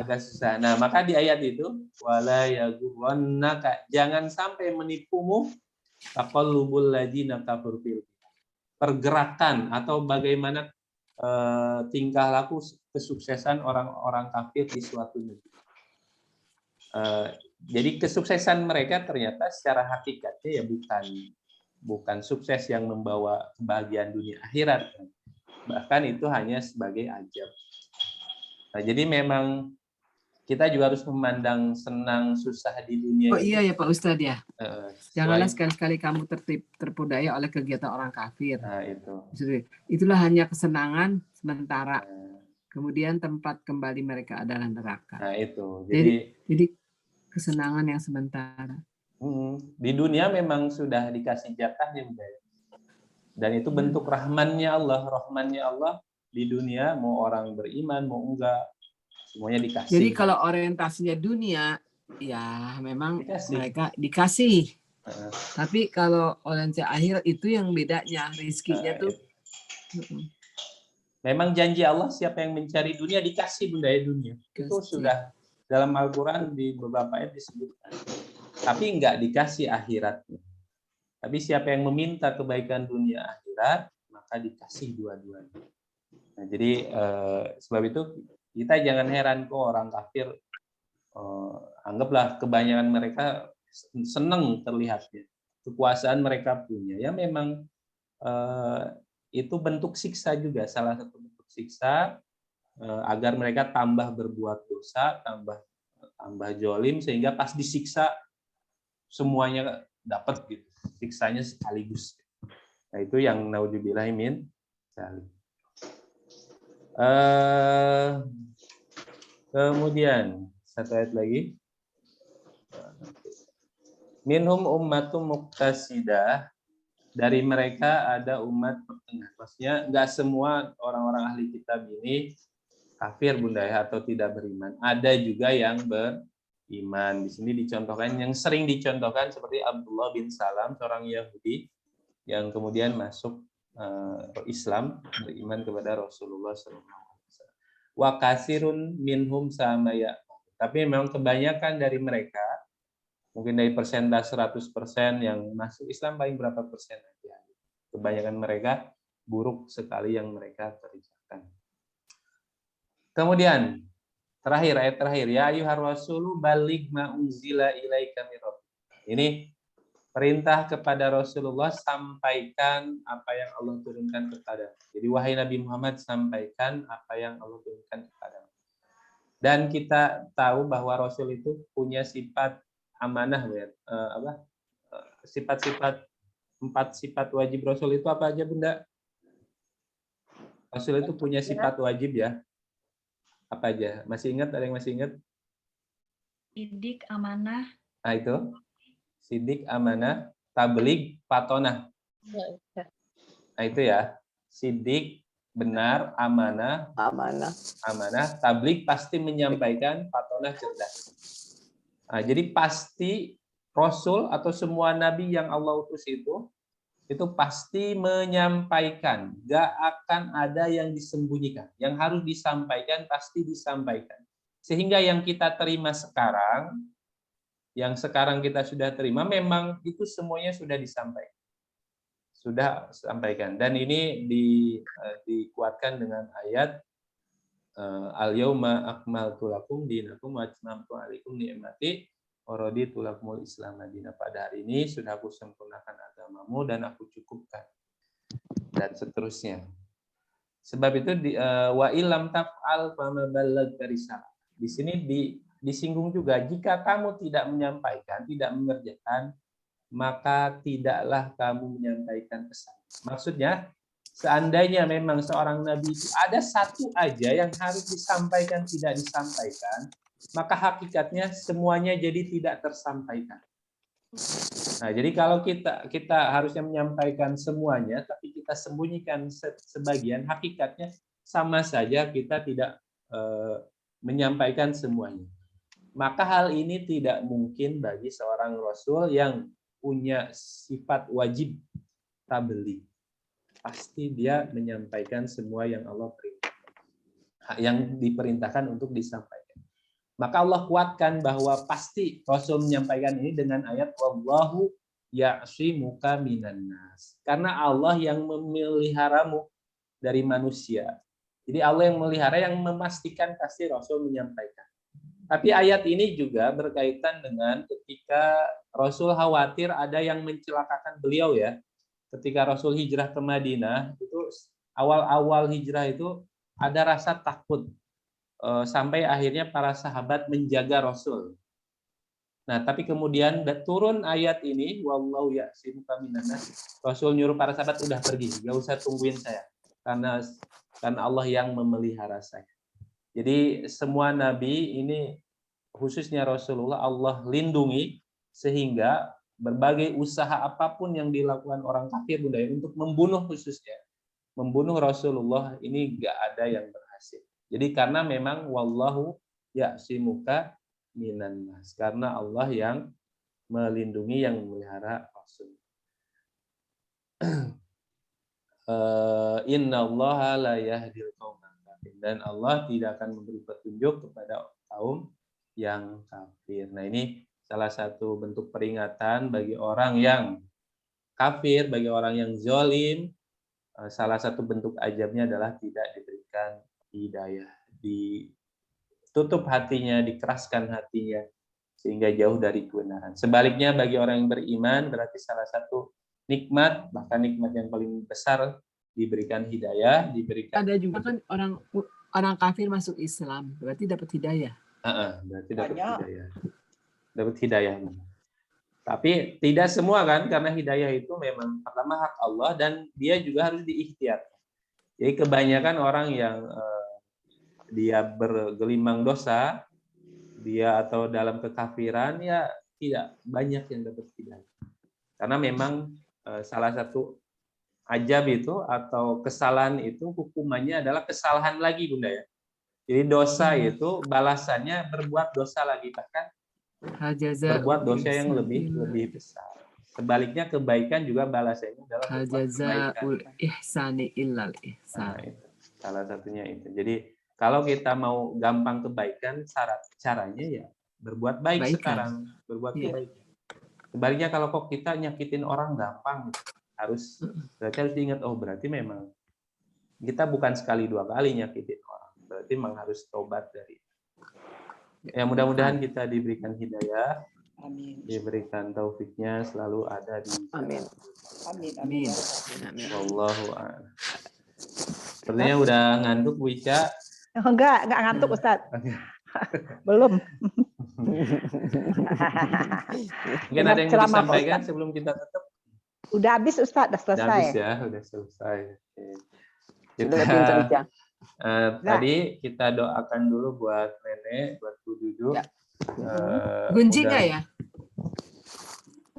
agak susah. Nah, maka di ayat itu wala yagurrannaka, jangan sampai menipumu taqallubul ladzina kafaru fil, pergerakan atau bagaimana tingkah laku kesuksesan orang-orang kafir di suatu negeri. Jadi kesuksesan mereka ternyata secara hakikatnya ya bukan sukses yang membawa kebahagiaan dunia akhirat. Bahkan itu hanya sebagai ajab. Nah, jadi memang kita juga harus memandang senang susah di dunia.
Oh iya ya Pak Ustadz ya. Janganlah sekali-sekali kamu terpedaya oleh kegiatan orang kafir.
Nah, itu.
Itulah hanya kesenangan sementara. Kemudian tempat kembali mereka adalah neraka.
Nah, itu.
Jadi kesenangan yang sementara.
Di dunia memang sudah dikasih jatahnya, dan itu bentuk rahmannya Allah di dunia, mau orang beriman mau enggak, semuanya dikasih.
Jadi kalau orientasinya dunia, ya memang mereka dikasih. Tapi kalau orientasi akhir itu yang bedanya, rezekinya tuh.
Memang janji Allah siapa yang mencari dunia dikasih Bunda ya dunia. Itu sudah dalam Al-Quran di beberapa ayat disebutkan. Tapi enggak dikasih akhiratnya. Tapi siapa yang meminta kebaikan dunia akhirat, maka dikasih dua-duanya. Nah, jadi sebab itu kita jangan heran kok orang kafir, anggaplah kebanyakan mereka senang terlihatnya. Kekuasaan mereka punya. Ya memang itu bentuk siksa juga, salah satu bentuk siksa agar mereka tambah berbuat dosa, tambah jolim, sehingga pas disiksa semuanya dapat gitu, siksanya sekaligus. Nah itu yang naudzubillah min dzalik. Kemudian satu ayat lagi, minhum ummatum muqtasidah, dari mereka ada umat pertengah. Maksudnya nggak semua orang-orang ahli kitab ini kafir Bunda ya, atau tidak beriman. Ada juga yang beriman. Di sini dicontohkan, yang sering dicontohkan seperti Abdullah bin Salam, seorang Yahudi yang kemudian masuk Islam, beriman kepada Rasulullah SAW. Wa kasirun minhum samaya. Tapi memang kebanyakan dari mereka, mungkin dari persentase 100% yang masuk Islam paling berapa persen aja. Kebanyakan mereka buruk sekali yang mereka kerjakan. Kemudian terakhir, ayat terakhir, ya ayyuhar rasulu baligh ma unzila ilaika mir rabbik. Ini perintah kepada Rasulullah, sampaikan apa yang Allah turunkan kepada. Jadi wahai Nabi Muhammad, sampaikan apa yang Allah turunkan kepada. Dan kita tahu bahwa Rasul itu punya sifat amanah, sifat-sifat, 4 sifat wajib Rasul itu apa aja Bunda? Rasul itu punya sifat wajib ya. Apa aja? Masih ingat? Ada yang masih ingat?
Sidik, amanah.
Nah itu. Sidik, amanah, tabligh, patonah. Nah itu ya. Sidik, benar, amanah, tabligh, pasti menyampaikan, patonah, cerdas. Nah, jadi pasti Rasul atau semua Nabi yang Allah utus itu pasti menyampaikan. Gak akan ada yang disembunyikan. Yang harus disampaikan, pasti disampaikan. Sehingga yang kita terima sekarang, yang sekarang kita sudah terima, memang itu semuanya sudah disampaikan. Sudah sampaikan. Dan ini dikuatkan dengan ayat al-yauma akmaltu lakum dinakum wa atmamtu alaikum ni'mati wa raditu lakumul Islam madina. Pada hari ini sudah aku sempurnakan agamamu dan aku cukupkan. Dan seterusnya. Sebab itu wa illam taf'al fama ballaghta risalah. di sini disinggung juga, jika kamu tidak menyampaikan, tidak mengerjakan, maka tidaklah kamu menyampaikan pesan. Maksudnya, seandainya memang seorang nabi itu ada satu aja yang harus disampaikan tidak disampaikan, maka hakikatnya semuanya jadi tidak tersampaikan. Nah, jadi kalau kita harusnya menyampaikan semuanya, tapi kita sembunyikan sebagian, hakikatnya sama saja kita tidak menyampaikan semuanya. Maka hal ini tidak mungkin bagi seorang Rasul yang punya sifat wajib tabligh. Pasti dia menyampaikan semua yang Allah perintahkan, yang diperintahkan untuk disampaikan. Maka Allah kuatkan bahwa pasti Rasul menyampaikan ini dengan ayat wallahu ya'simuka minan nas. Karena Allah yang memeliharamu dari manusia. Jadi Allah yang memelihara, yang memastikan pasti Rasul menyampaikan. Tapi ayat ini juga berkaitan dengan ketika Rasul khawatir ada yang mencelakakan beliau ya. Ketika Rasul hijrah ke Madinah, itu awal-awal hijrah itu ada rasa takut. Sampai akhirnya para sahabat menjaga Rasul. Nah, tapi kemudian turun ayat ini, wallahu ya'simuka minan nas. Rasul nyuruh para sahabat udah pergi, nggak usah tungguin saya. Karena Allah yang memelihara saya. Jadi semua nabi ini, khususnya Rasulullah, Allah lindungi sehingga berbagai usaha apapun yang dilakukan orang kafir Bunda untuk membunuh, khususnya membunuh Rasulullah, ini nggak ada yang berhasil. Jadi karena memang wallahu ya'simuka minan nas, karena Allah yang melindungi, yang memelihara Rasul. Innallaha la yahdil qauman kafirin, dan Allah tidak akan memberi petunjuk kepada kaum yang kafir. Nah, ini salah satu bentuk peringatan bagi orang yang kafir, bagi orang yang zalim. Salah satu bentuk ajabnya adalah tidak diberikan hidayah, ditutup hatinya, dikeraskan hatinya sehingga jauh dari kebenaran. Sebaliknya bagi orang yang beriman, berarti salah satu nikmat, bahkan nikmat yang paling besar, diberikan hidayah, diberikan.
Ada juga kan orang kafir masuk Islam, berarti dapat hidayah.
Berarti dapat hidayah. Dapat hidayah. Tapi tidak semua kan, karena hidayah itu memang pertama hak Allah dan dia juga harus diikhtiarkan. Jadi kebanyakan orang yang dia bergelimang dosa, dia atau dalam kekafiran, ya tidak banyak yang dapat hidayah. Karena memang salah satu ajab itu atau kesalahan itu hukumannya adalah kesalahan lagi Bunda ya. Jadi dosa itu balasannya berbuat dosa lagi, bahkan berbuat dosa yang lebih besar. Sebaliknya kebaikan juga balasannya adalah berbuat kebaikan.
Ihsani illal ihsan.
Nah, salah satunya itu. Jadi kalau kita mau gampang kebaikan, caranya ya berbuat baik sekarang, berbuat kebaikan. Sebaliknya kalau kok kita nyakitin orang gampang, berarti harus diingat, oh berarti memang kita bukan sekali dua kali nyakitin orang, berarti memang harus tobat dari. Ya mudah-mudahan kita diberikan hidayah, diberikan taufiknya selalu ada di.
Amin.
Amin.
Wallahu a'lam. Sepertinya udah ngantuk Bu Ica.
Enggak ngantuk Ustaz. Belum.
Mungkin ada yang mau disampaikan sebelum kita tutup?
Udah habis Ustaz, udah selesai.
Udah habis ya, udah selesai. Tadi kita doakan dulu buat Nenek, buat Bu Dudu.
Ya.
Gunjing nggak ya?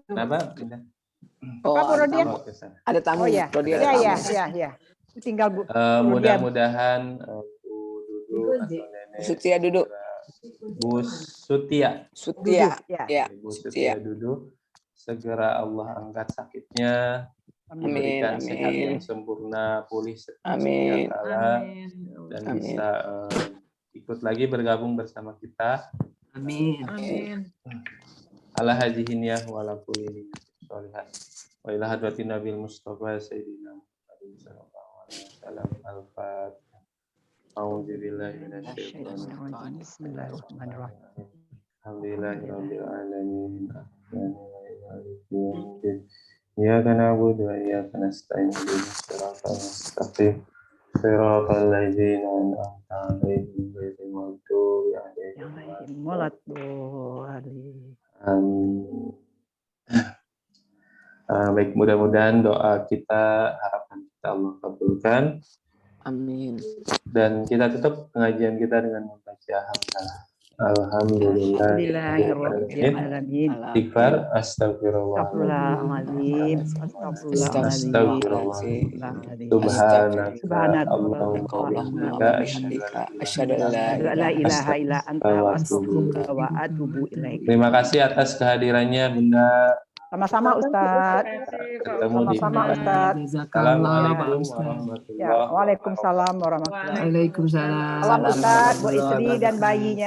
Kenapa?
Oh, ada tamu.
Oh ya, ya. Tinggal Bu.
Mudah-mudahan Bu Dudu atau Nenek.
Sutia duduk.
Bu Sutia.
Ya.
Bu Sutia Dudu. Segera Allah angkat sakitnya, memberikan sehat yang sempurna, pulih setiap kala, dan bisa ikut lagi bergabung bersama kita.
Amin.
Ala hajihin ya wala kulli niyatin sholihat. Wa ila hadratin Nabil Mustafa Sayyidina Muhammad sallallahu alaihi wasallam. Al-Fatihah. A'udzu billahi minasyaitonir rajim. Bismillahirrahmanirrahim. Alhamdulillahirabbil alamin. Iyyaka na'budu wa iyyaka nasta'in. Ihdinas siratal mustaqim. Siratal ladzina an'amta 'alaihim ghairil maghdubi 'alaihim
Waladhdallin.
Baik, mudah-mudahan doa kita, harapan kita Allah kabulkan.
Amin.
Dan kita tutup pengajian kita dengan membaca hamdalah. Alhamdulillah. Istighfar, astagfirullahaladzim. Subhanaka asyhadu an la ilaha illa anta astaghfiruka wa atubu ilaik. Terima kasih atas kehadirannya Bunda.
Sama-sama Ustaz. Sama-sama Ustaz.
Assalamualaikum warahmatullahi wabarakatuh.
Waalaikumsalam warahmatullahi wabarakatuh.
Waalaikumsalam.
Salam Ustaz buat istri dan bayinya.